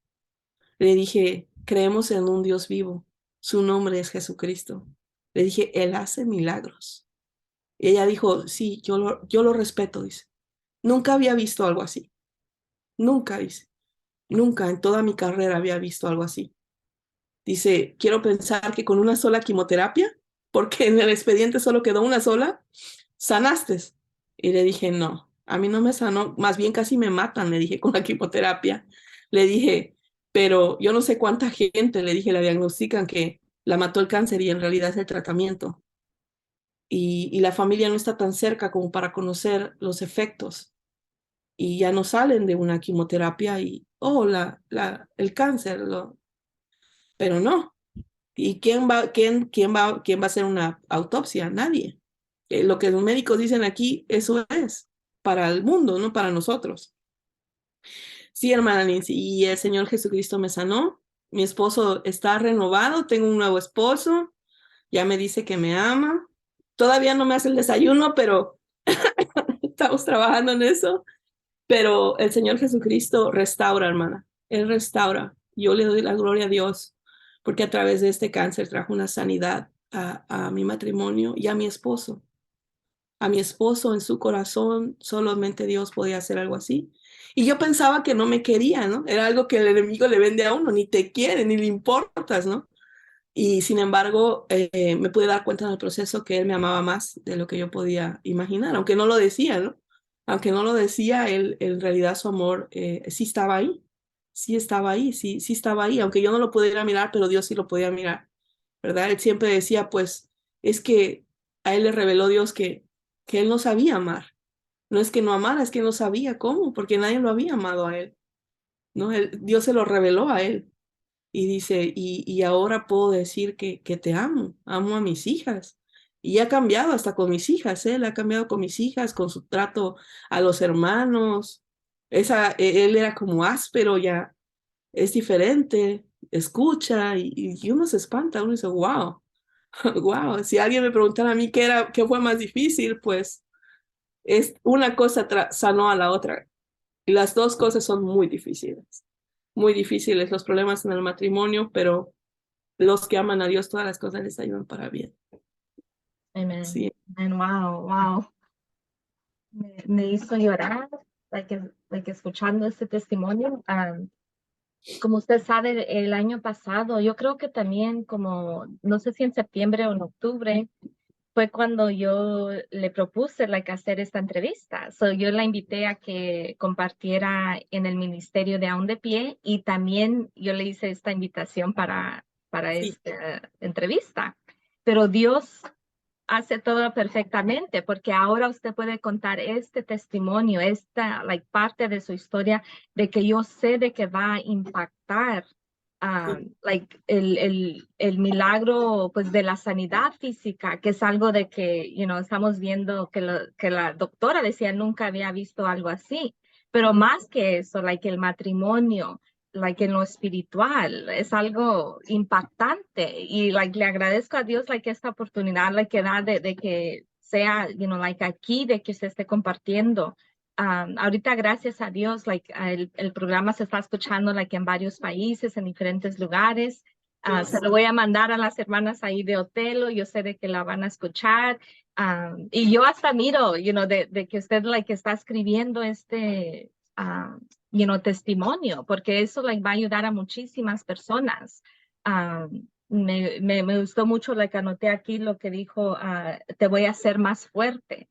Le dije, creemos en un Dios vivo. Su nombre es Jesucristo. Le dije, Él hace milagros. Y ella dijo, sí, yo lo respeto, dice. Nunca había visto algo así. Nunca, dice. Nunca en toda mi carrera había visto algo así. Dice, quiero pensar que con una sola quimioterapia, porque en el expediente solo quedó una sola, sanaste. Y le dije, no, a mí no me sanó, más bien casi me matan, le dije, con la quimioterapia. Le dije, pero yo no sé cuánta gente, le dije, la diagnostican que la mató el cáncer y en realidad es el tratamiento. Y la familia no está tan cerca como para conocer los efectos. Y ya no salen de una quimioterapia y, oh, el cáncer, pero no. ¿Y quién va a hacer una autopsia? Nadie. Lo que los médicos dicen aquí, eso es para el mundo, no para nosotros. Sí, hermana Nancy, y el Señor Jesucristo me sanó. Mi esposo está renovado, tengo un nuevo esposo, ya me dice que me ama. Todavía no me hace el desayuno, pero estamos trabajando en eso. Pero el Señor Jesucristo restaura, hermana. Él restaura. Yo le doy la gloria a Dios porque a través de este cáncer trajo una sanidad a mi matrimonio y a mi esposo. A mi esposo en su corazón, solamente Dios podía hacer algo así. Y yo pensaba que no me quería, ¿no? Era algo que el enemigo le vende a uno, ni te quiere, ni le importas, ¿no? Y sin embargo, me pude dar cuenta en el proceso que él me amaba más de lo que yo podía imaginar, aunque no lo decía, ¿no? Aunque no lo decía, él en realidad su amor sí estaba ahí, sí estaba ahí, sí estaba ahí, aunque yo no lo pudiera mirar, pero Dios sí lo podía mirar, ¿verdad? Él siempre decía, pues, es que a él le reveló Dios que él no sabía amar. No es que no amara, es que no sabía cómo, porque nadie lo había amado a él, ¿no? Dios se lo reveló a él. Y dice, y ahora puedo decir que te amo a mis hijas. Y ha cambiado hasta con mis hijas, él ha cambiado con mis hijas, con su trato a los hermanos. Él era como áspero, ya es diferente, escucha y uno se espanta, uno dice, wow, wow. Si alguien me preguntara a mí qué fue más difícil, pues es una cosa sanó a la otra. Y las dos cosas son muy difíciles los problemas en el matrimonio, pero los que aman a Dios, todas las cosas les ayudan para bien. Amen. Sí, And wow, wow. Me hizo llorar, escuchando este testimonio. Como usted sabe, el año pasado, yo creo que también como, no sé si en septiembre o en octubre, fue cuando yo le propuse hacer esta entrevista. So, yo la invité a que compartiera en el ministerio de Aún de Pie y también yo le hice esta invitación para sí, esta entrevista. Pero Dios hace todo perfectamente, porque ahora usted puede contar este testimonio, esta parte de su historia, de que yo sé de que va a impactar sí, el milagro pues de la sanidad física, que es algo de que, estamos viendo que la doctora decía nunca había visto algo así, pero más que eso, el matrimonio, en lo espiritual, es algo impactante y le agradezco a Dios esta oportunidad que da de que sea, aquí, de que se esté compartiendo. Ahorita, gracias a Dios, el programa se está escuchando en varios países, en diferentes lugares. Se lo voy a mandar a las hermanas ahí de Otelo, yo sé de que la van a escuchar. Y yo hasta miro, de que usted que está escribiendo este, testimonio, porque eso va a ayudar a muchísimas personas. Me gustó mucho que anoté aquí lo que dijo, te voy a hacer más fuerte.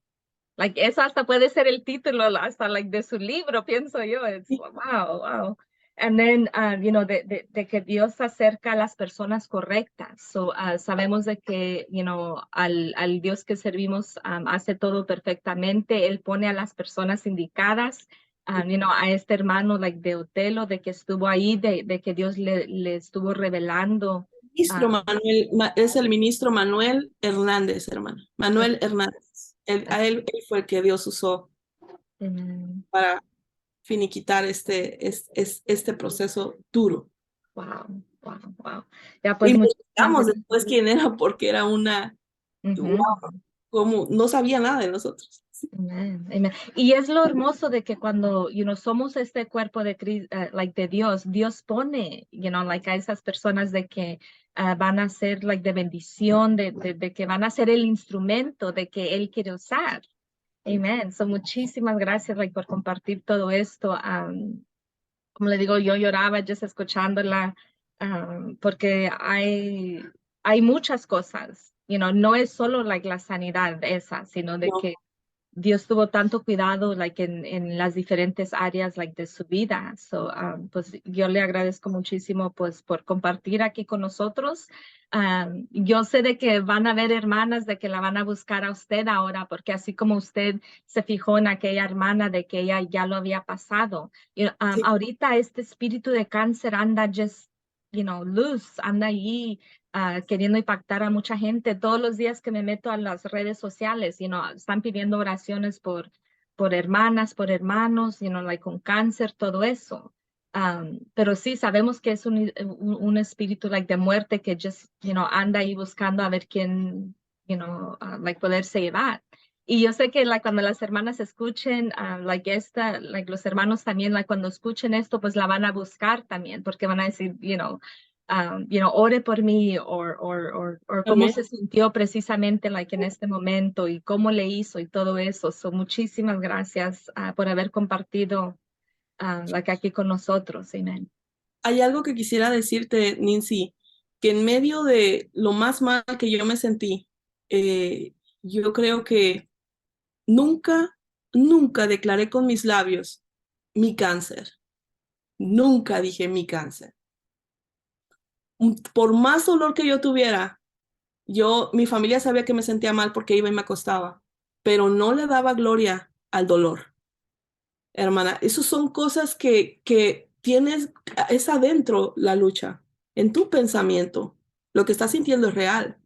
Eso hasta puede ser el título hasta de su libro, pienso yo. sí, Wow, wow. And then, de que Dios acerca a las personas correctas. So, sabemos de que, al Dios que servimos hace todo perfectamente. Él pone a las personas indicadas. A este hermano, de Otelo, de que estuvo ahí, de que Dios le estuvo revelando. Ministro Manuel, es el ministro Manuel Hernández, hermano. Manuel Hernández. Él fue el que Dios usó Amen. para finiquitar este proceso duro. Wow, wow, wow. Ya, pues muchísimas Investigamos gracias. después quién era porque era una, wow, Ujú. como no sabía nada de nosotros. Amen, amen. Y es lo hermoso de que cuando, somos este cuerpo de Dios, Dios pone, a esas personas de que van a ser, de bendición, de que van a ser el instrumento de que Él quiere usar. Amen. So, muchísimas gracias, por compartir todo esto. Como le digo, yo lloraba just escuchándola, porque hay muchas cosas, no es solo, la sanidad esa, sino de No, que Dios tuvo tanto cuidado, en las diferentes áreas, de su vida. So, pues yo le agradezco muchísimo, pues, por compartir aquí con nosotros. Yo sé de que van a haber hermanas de que la van a buscar a usted ahora, porque así como usted se fijó en aquella hermana de que ella ya lo había pasado, sí, ahorita este espíritu de cáncer anda just, loose, anda allí queriendo impactar a mucha gente. Todos los días que me meto a las redes sociales, están pidiendo oraciones por hermanas, por hermanos, con cáncer, todo eso. Pero sí, sabemos que es un espíritu de muerte que just, anda ahí buscando a ver quién, poderse llevar. Y yo sé que cuando las hermanas escuchen, los hermanos también, cuando escuchen esto, pues la van a buscar también, porque van a decir, ore por mí, o cómo amén. se sintió precisamente, en este momento, y cómo le hizo, y todo eso. So, muchísimas gracias por haber compartido, aquí con nosotros. Amén. Hay algo que quisiera decirte, Nancy, que en medio de lo más mal que yo me sentí, yo creo que nunca, nunca declaré con mis labios mi cáncer. Nunca dije mi cáncer. Por más dolor que yo tuviera, mi familia sabía que me sentía mal porque iba y me acostaba, pero no le daba gloria al dolor, hermana. Esas son cosas que tienes, es adentro la lucha, en tu pensamiento. Lo que estás sintiendo es real,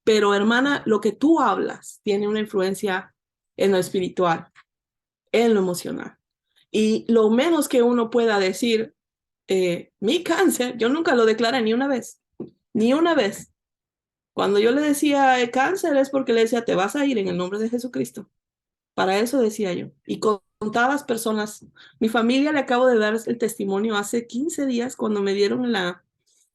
pero hermana, lo que tú hablas tiene una influencia en lo espiritual, en lo emocional. Y lo menos que uno pueda decir, mi cáncer, yo nunca lo declaré ni una vez, ni una vez. Cuando yo le decía cáncer es porque le decía, te vas a ir en el nombre de Jesucristo. Para eso decía yo. Y contadas personas, mi familia le acabo de dar el testimonio hace 15 días cuando me dieron la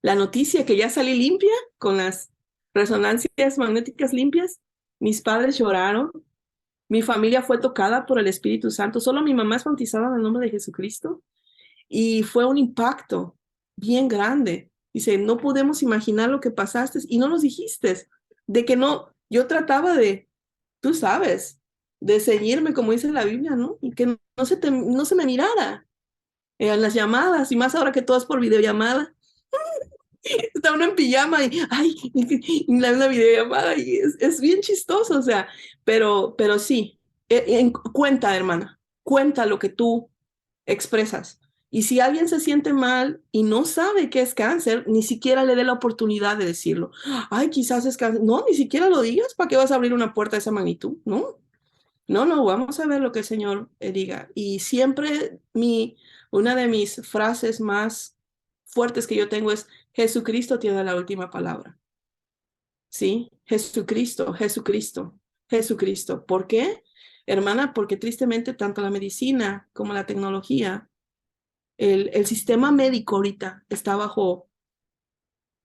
noticia que ya salí limpia con las resonancias magnéticas limpias. Mis padres lloraron, mi familia fue tocada por el Espíritu Santo, solo mi mamá es bautizada en el nombre de Jesucristo y fue un impacto bien grande. Dice, no podemos imaginar lo que pasaste y no nos dijiste de que no, yo trataba de, tú sabes, de ceñirme como dice la Biblia, ¿no? Y que no se me mirara en las llamadas y más ahora que todo es por videollamada. Está uno en pijama y, ay, y una videollamada y es bien chistoso, o sea, pero sí, cuenta, hermana, cuenta lo que tú expresas. Y si alguien se siente mal y no sabe que es cáncer, ni siquiera le dé la oportunidad de decirlo. Ay, quizás es cáncer. No, ni siquiera lo digas. ¿Para qué vas a abrir una puerta de esa magnitud? No, no, no, vamos a ver lo que el Señor diga. Y siempre una de mis frases más fuertes que yo tengo es, Jesucristo tiene la última palabra. ¿Sí? Jesucristo, Jesucristo, Jesucristo. ¿Por qué? Hermana, porque tristemente tanto la medicina como la tecnología, el sistema médico ahorita está bajo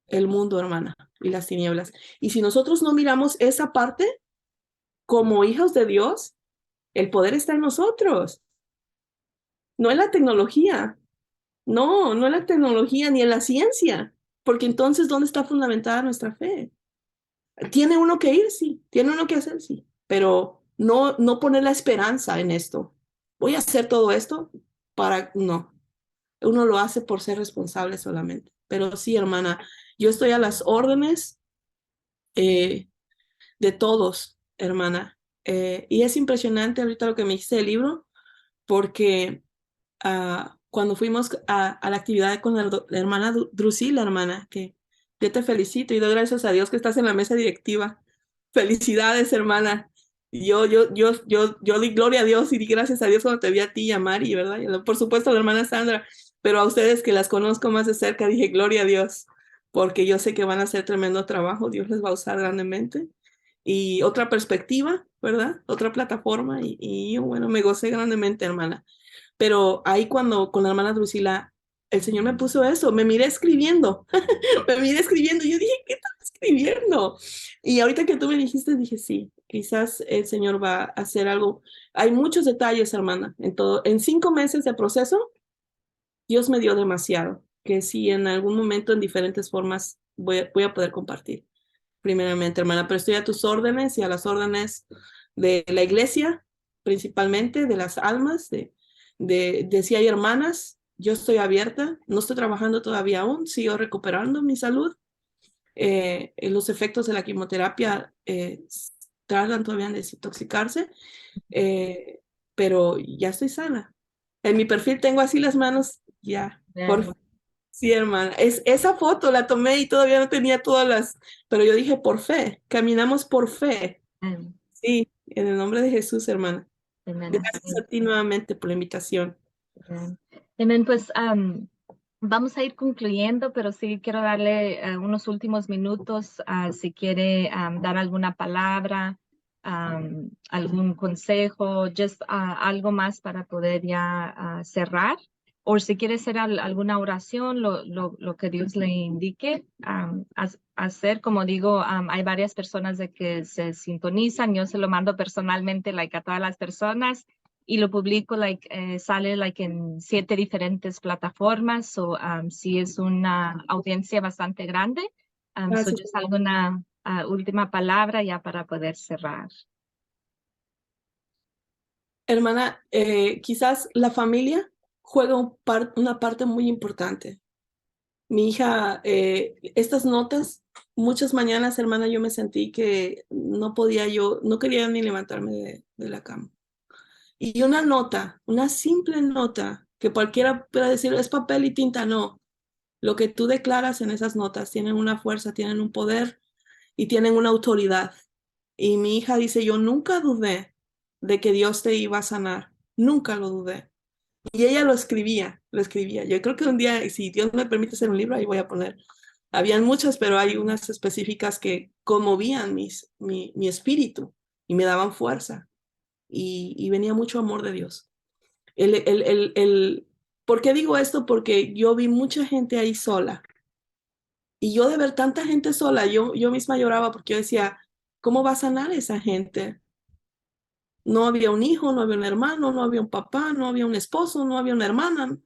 el mundo, hermana, y las tinieblas. Y si nosotros no miramos esa parte como hijos de Dios, el poder está en nosotros, no en la tecnología. No, no en la tecnología ni en la ciencia, porque entonces, ¿dónde está fundamentada nuestra fe? Tiene uno que ir, sí, tiene uno que hacer, sí, pero no poner la esperanza en esto. Voy a hacer todo esto para, no. uno lo hace por ser responsable solamente. Pero sí, hermana, yo estoy a las órdenes eh, de todos, hermana. Y es impresionante ahorita lo que me dice el libro, porque cuando fuimos a la actividad con la hermana Drusila, hermana, que yo te felicito y doy gracias a Dios que estás en la mesa directiva. Felicidades, hermana. Yo di gloria a Dios y di gracias a Dios cuando te vi a ti y a Mari, ¿verdad? Y por supuesto a la hermana Sandra, pero a ustedes que las conozco más de cerca, dije gloria a Dios, porque yo sé que van a hacer tremendo trabajo, Dios les va a usar grandemente. Y otra perspectiva, ¿verdad? Otra plataforma y bueno, me gocé grandemente, hermana. Pero ahí cuando con la hermana Drusila, el Señor me puso eso, me miré escribiendo, me miré escribiendo, y yo dije, ¿qué estás escribiendo? Y ahorita que tú me dijiste, dije, sí, quizás el Señor va a hacer algo. Hay muchos detalles, hermana, en todo. En 5 meses de proceso, Dios me dio demasiado, que sí, en algún momento, en diferentes formas, voy a poder compartir. Primeramente, hermana, pero estoy a tus órdenes y a las órdenes de la iglesia, principalmente de las almas, de si hay hermanas, yo estoy abierta, no estoy trabajando todavía aún, sigo recuperando mi salud. Los efectos de la quimioterapia tardan todavía en desintoxicarse, eh, pero ya estoy sana. En mi perfil tengo así las manos, ya, por Amén. sí, hermana. Esa foto la tomé y todavía no tenía todas las, pero yo dije por fe, caminamos por fe. Amén. Sí, en el nombre de Jesús, hermana. Amén. Gracias a ti nuevamente por la invitación. Amén. Amén. Pues vamos a ir concluyendo, pero sí quiero darle unos últimos minutos si quiere dar alguna palabra, algún consejo, just algo más para poder ya cerrar. O si quiere hacer alguna oración, lo que Dios le indique hacer. Como digo, hay varias personas de que se sintonizan. Yo se lo mando personalmente a todas las personas y lo publico, sale en 7 diferentes plataformas, o si es una audiencia bastante grande, so Gracias. just alguna última palabra ya para poder cerrar. Hermana, quizás la familia juega una parte muy importante. Mi hija, estas notas, muchas mañanas, hermana, yo me sentí que no podía yo, no quería ni levantarme de la cama. Y una nota, una simple nota, que cualquiera pueda decir, es papel y tinta, no. Lo que tú declaras en esas notas tienen una fuerza, tienen un poder y tienen una autoridad. Y mi hija dice, yo nunca dudé de que Dios te iba a sanar, nunca lo dudé. Y ella lo escribía, lo escribía. Yo creo que un día, si Dios me permite hacer un libro, ahí voy a poner. Habían muchas, pero hay unas específicas que conmovían mi espíritu y me daban fuerza. Y venía mucho amor de Dios. ¿Por qué digo esto? Porque yo vi mucha gente ahí sola. Y yo de ver tanta gente sola, yo misma lloraba porque yo decía, ¿cómo va a sanar esa gente? No había un hijo, no había un hermano, no había un papá, no había un esposo, no había una hermana.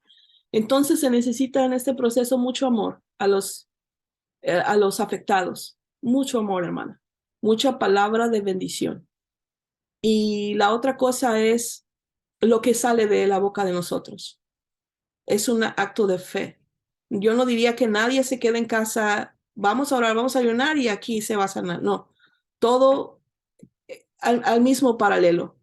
Entonces se necesita en este proceso mucho amor a los afectados. Mucho amor, hermana. Mucha palabra de bendición. Y la otra cosa es lo que sale de la boca de nosotros. Es un acto de fe. Yo no diría que nadie se quede en casa, vamos a orar, vamos a ayunar y aquí se va a sanar. No, todo al mismo paralelo,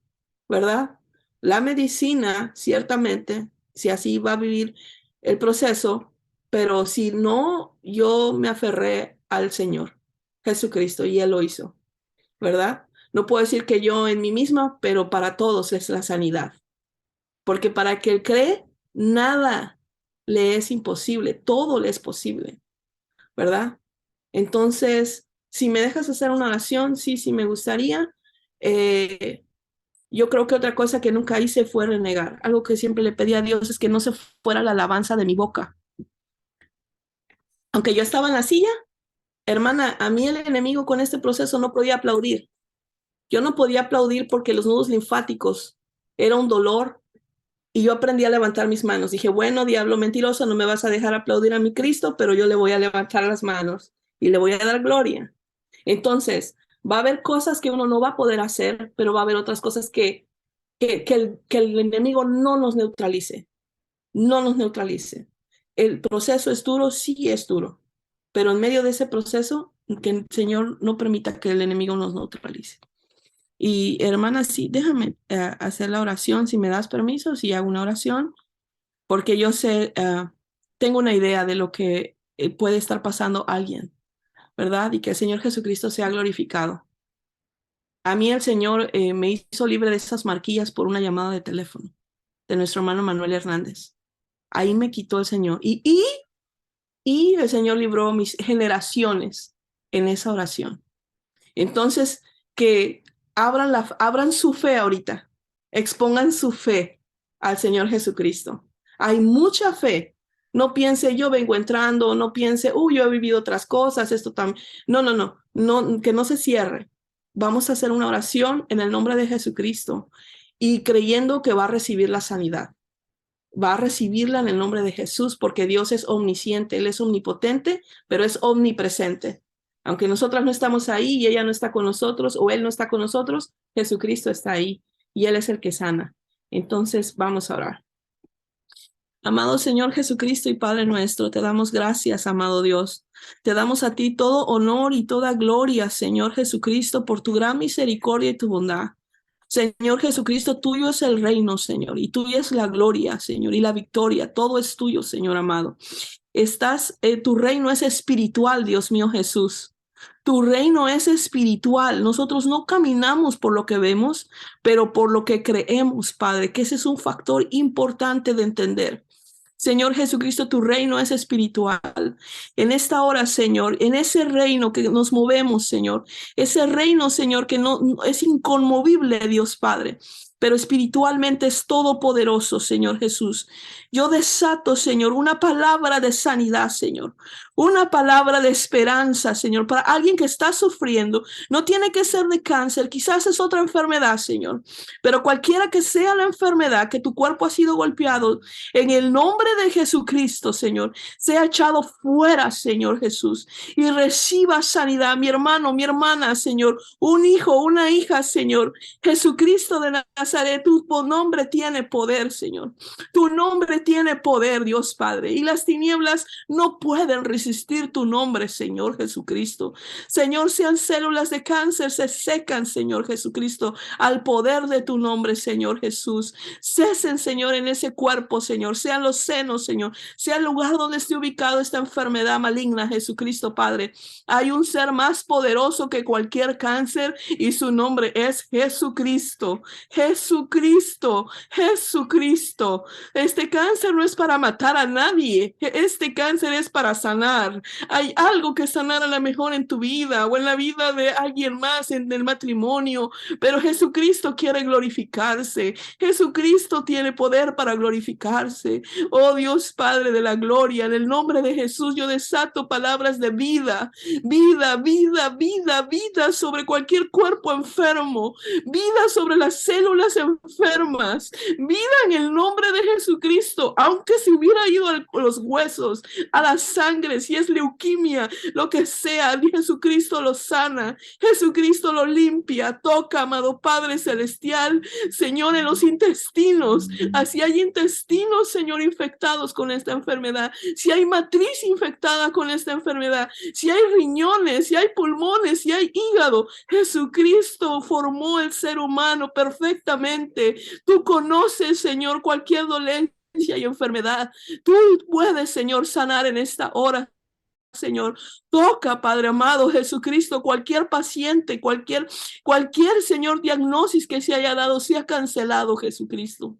¿verdad? La medicina, ciertamente, si así va a vivir el proceso, pero si no, yo me aferré al Señor Jesucristo y Él lo hizo, ¿verdad? No puedo decir que yo en mí misma, pero para todos es la sanidad, porque para el que cree, nada le es imposible, todo le es posible, ¿verdad? Entonces, si me dejas hacer una oración, sí, sí me gustaría. Eh, yo creo que otra cosa que nunca hice fue renegar. Algo que siempre le pedí a Dios es que no se fuera la alabanza de mi boca. Aunque yo estaba en la silla, hermana, a mí el enemigo con este proceso no podía aplaudir. Yo no podía aplaudir porque los nudos linfáticos era un dolor y yo aprendí a levantar mis manos. Dije, bueno, diablo mentiroso, no me vas a dejar aplaudir a mi Cristo, pero yo le voy a levantar las manos y le voy a dar gloria. Entonces, va a haber cosas que uno no va a poder hacer, pero va a haber otras cosas que el enemigo no nos neutralice. no nos neutralice. El proceso es duro, sí es duro, pero en medio de ese proceso, que el Señor no permita que el enemigo nos neutralice. Y hermana, sí, déjame hacer la oración, si me das permiso, si hago una oración, porque yo sé, tengo una idea de lo que puede estar pasando a alguien, ¿verdad? Y que el Señor Jesucristo sea glorificado. A mí el Señor me hizo libre de esas marquillas por una llamada de teléfono de nuestro hermano Manuel Hernández. Ahí me quitó el Señor. Y el Señor libró mis generaciones en esa oración. Entonces, que abran su fe ahorita, expongan su fe al Señor Jesucristo. Hay mucha fe. No piense, yo vengo entrando, no piense, yo he vivido otras cosas, esto también. No, no, no, no, que no se cierre. Vamos a hacer una oración en el nombre de Jesucristo y creyendo que va a recibir la sanidad. Va a recibirla en el nombre de Jesús, porque Dios es omnisciente, Él es omnipotente, pero es omnipresente. Aunque nosotras no estamos ahí y ella no está con nosotros o Él no está con nosotros, Jesucristo está ahí y Él es el que sana. Entonces vamos a orar. Amado Señor Jesucristo y Padre nuestro, te damos gracias, amado Dios. Te damos a ti todo honor y toda gloria, Señor Jesucristo, por tu gran misericordia y tu bondad. Señor Jesucristo, tuyo es el reino, Señor, y tuya es la gloria, Señor, y la victoria. Todo es tuyo, Señor amado. Tu reino es espiritual, Dios mío Jesús. Tu reino es espiritual. Nosotros no caminamos por lo que vemos, pero por lo que creemos, Padre, que ese es un factor importante de entender. Señor Jesucristo, tu reino es espiritual. En esta hora, Señor, en ese reino que nos movemos, Señor, ese reino, Señor, que no es inconmovible, Dios Padre, pero espiritualmente es todopoderoso, Señor Jesús. Yo desato, Señor, una palabra de sanidad, Señor, una palabra de esperanza, Señor, para alguien que está sufriendo. No tiene que ser de cáncer, quizás es otra enfermedad, Señor, pero cualquiera que sea la enfermedad, que tu cuerpo ha sido golpeado, en el nombre de Jesucristo, Señor, sea echado fuera, Señor Jesús, y reciba sanidad. Mi hermano, mi hermana, Señor, un hijo, una hija, Señor, Jesucristo de Nazaret, tu nombre tiene poder, Señor. Tu nombre tiene poder, Dios Padre, y las tinieblas no pueden resistir tu nombre, Señor Jesucristo. Señor, sean células de cáncer, se secan, Señor Jesucristo, al poder de tu nombre, Señor Jesús. Cesen, Señor, en ese cuerpo, Señor, sean los senos, Señor, sea el lugar donde esté ubicado esta enfermedad maligna, Jesucristo, Padre. Hay un ser más poderoso que cualquier cáncer y su nombre es Jesucristo. Jesucristo, Jesucristo. Este cáncer no es para matar a nadie, este cáncer es para sanar. Hay algo que sanar a lo mejor en tu vida o en la vida de alguien más, en el matrimonio, pero Jesucristo quiere glorificarse. Jesucristo tiene poder para glorificarse. Oh Dios Padre de la gloria, en el nombre de Jesús yo desato palabras de vida, vida, vida, vida, vida sobre cualquier cuerpo enfermo, vida sobre las células enfermas, vida en el nombre de Jesucristo, aunque se hubiera ido a los huesos, a la sangre, si es leuquimia, lo que sea, Jesucristo lo sana, Jesucristo lo limpia. Toca, amado Padre Celestial, Señor, en los intestinos, así hay intestinos, Señor, infectados con esta enfermedad, si hay matriz infectada con esta enfermedad, si hay riñones, si hay pulmones, si hay hígado, Jesucristo formó el ser humano perfectamente. Tú conoces, Señor, cualquier dolencia y enfermedad. Tú puedes, Señor, sanar en esta hora. Señor, toca, Padre amado Jesucristo, cualquier paciente, cualquier, Señor, diagnosis que se haya dado, sea cancelado, Jesucristo.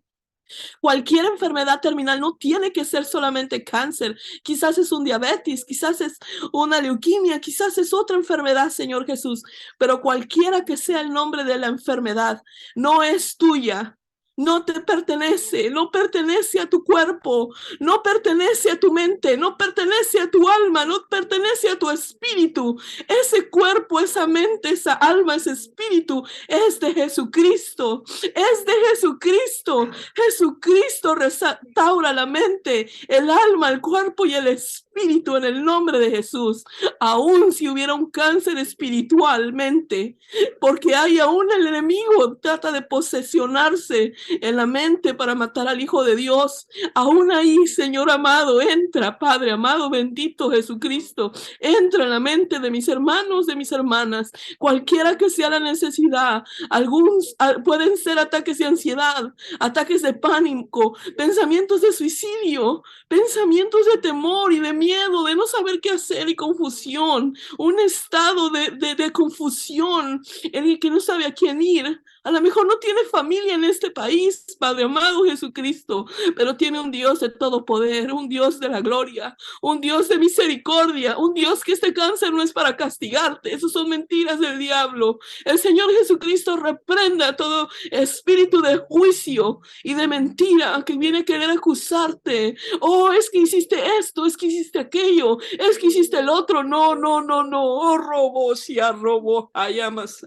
Cualquier enfermedad terminal no tiene que ser solamente cáncer, quizás es un diabetes, quizás es una leuquimia, quizás es otra enfermedad, Señor Jesús, pero cualquiera que sea el nombre de la enfermedad, no es tuya. No te pertenece, no pertenece a tu cuerpo, no pertenece a tu mente, no pertenece a tu alma, no pertenece a tu espíritu. Ese cuerpo, esa mente, esa alma, ese espíritu es de Jesucristo, es de Jesucristo. Jesucristo restaura la mente, el alma, el cuerpo y el espíritu en el nombre de Jesús. Aún si hubiera un cáncer espiritualmente, porque hay aún el enemigo trata de posesionarse en la mente para matar al Hijo de Dios. Aún ahí, Señor amado, entra, Padre amado, bendito Jesucristo, entra en la mente de mis hermanos, de mis hermanas, cualquiera que sea la necesidad. Algunos pueden ser ataques de ansiedad, ataques de pánico, pensamientos de suicidio, pensamientos de temor y de miedo, de no saber qué hacer y confusión, un estado de confusión en el que no sabe a quién ir. A lo mejor no tiene familia en este país, Padre amado Jesucristo, pero tiene un Dios de todo poder, un Dios de la gloria, un Dios de misericordia, un Dios que este cáncer no es para castigarte. Esas son mentiras del diablo. El Señor Jesucristo reprenda todo espíritu de juicio y de mentira que viene a querer acusarte. Oh, es que hiciste esto, es que hiciste aquello, es que hiciste el otro. No, no, no, no. Oh, robo, si arrobo, ayamas.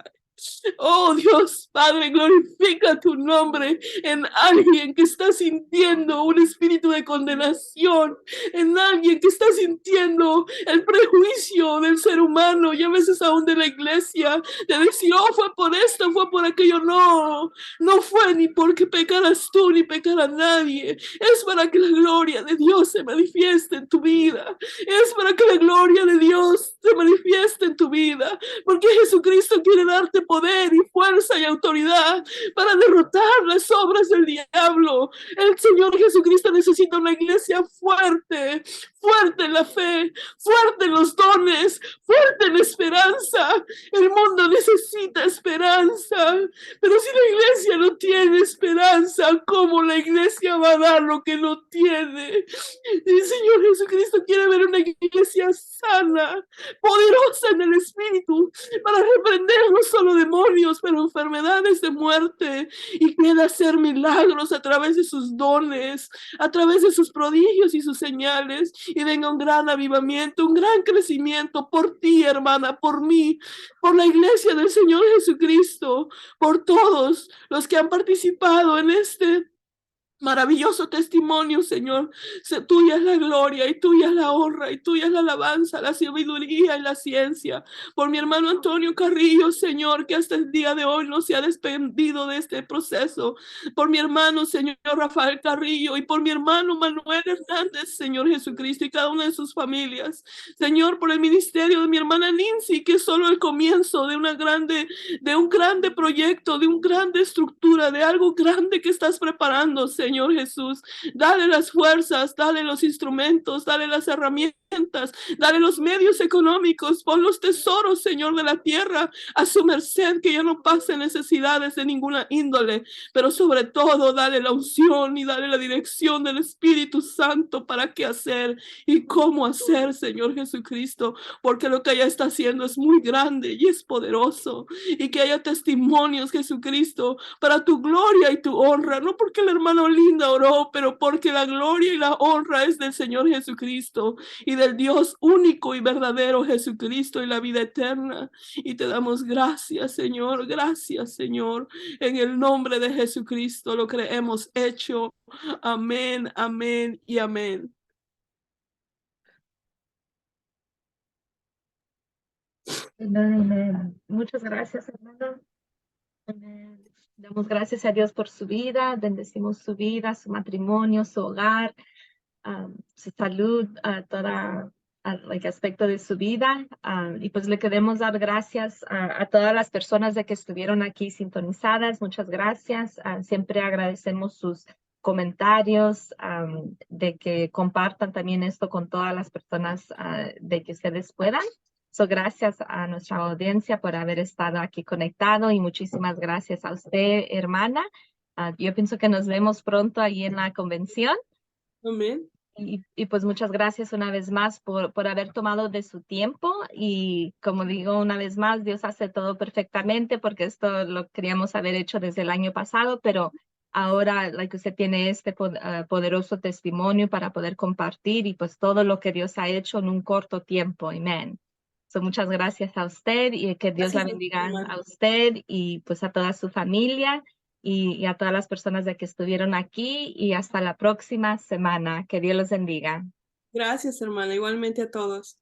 Oh Dios, Padre, glorifica tu nombre en alguien que está sintiendo un espíritu de condenación, en alguien que está sintiendo el prejuicio del ser humano y a veces aún de la iglesia, de decir, oh, fue por esto, fue por aquello. No, no fue ni porque pecaras tú ni pecara nadie. Es para que la gloria de Dios se manifieste en tu vida. Es para que la gloria de Dios se manifieste en tu vida, porque Jesucristo quiere darte poder y fuerza y autoridad para derrotar las obras del diablo. El Señor Jesucristo necesita una iglesia fuerte, fuerte en la fe, fuerte en los dones, fuerte en la esperanza. El mundo necesita esperanza, pero si la iglesia no tiene esperanza, ¿cómo la iglesia va a dar lo que no tiene? El Señor Jesucristo quiere ver una iglesia sana, poderosa en el Espíritu, para reprender no solo demonios, pero enfermedades de muerte, y quiere hacer milagros a través de sus dones, a través de sus prodigios y sus señales, y venga un gran avivamiento, un gran crecimiento por ti, hermana, por mí, por la iglesia del Señor Jesucristo, por todos los que han participado en este maravilloso testimonio, Señor. Tuya es la gloria y tuya es la honra y tuya es la alabanza, la sabiduría y la ciencia. Por mi hermano Antonio Carrillo, Señor, que hasta el día de hoy no se ha desprendido de este proceso. Por mi hermano, Señor Rafael Carrillo, y por mi hermano Manuel Hernández, Señor Jesucristo, y cada una de sus familias. Señor, por el ministerio de mi hermana Nancy, que es solo el comienzo de un grande proyecto, de una grande estructura, de algo grande que estás preparando, Señor Jesús. Dale las fuerzas, dale los instrumentos, dale las herramientas, dale los medios económicos, pon los tesoros, Señor, de la tierra a su merced, que ya no pase necesidades de ninguna índole, pero sobre todo dale la unción y dale la dirección del Espíritu Santo para qué hacer y cómo hacer, Señor Jesucristo, porque lo que ella está haciendo es muy grande y es poderoso, y que haya testimonios, Jesucristo, para tu gloria y tu honra, no porque el hermano Linda oró, pero porque la gloria y la honra es del Señor Jesucristo y del Dios único y verdadero Jesucristo y la vida eterna. Y te damos gracias, Señor, en el nombre de Jesucristo lo creemos hecho. Amén, amén y amén. Amén. Muchas gracias, hermana. Amén. Damos gracias a Dios por su vida, bendecimos su vida, su matrimonio, su hogar, su salud, todo el aspecto de su vida. Y pues le queremos dar gracias a todas las personas de que estuvieron aquí sintonizadas. Muchas gracias. Siempre agradecemos sus comentarios, de que compartan también esto con todas las personas de que ustedes puedan. Gracias a nuestra audiencia por haber estado aquí conectado y muchísimas gracias a usted, hermana. Yo pienso que nos vemos pronto ahí en la convención. Amén. Y pues muchas gracias una vez más por haber tomado de su tiempo, y como digo una vez más, Dios hace todo perfectamente, porque esto lo queríamos haber hecho desde el año pasado, pero ahora que usted tiene este poderoso testimonio para poder compartir, y pues todo lo que Dios ha hecho en un corto tiempo. Amén. Muchas gracias a usted, y que Dios la bendiga a usted y pues a toda su familia. Y a todas las personas de que estuvieron aquí, y hasta la próxima semana. Que Dios los bendiga. Gracias, hermana, igualmente a todos.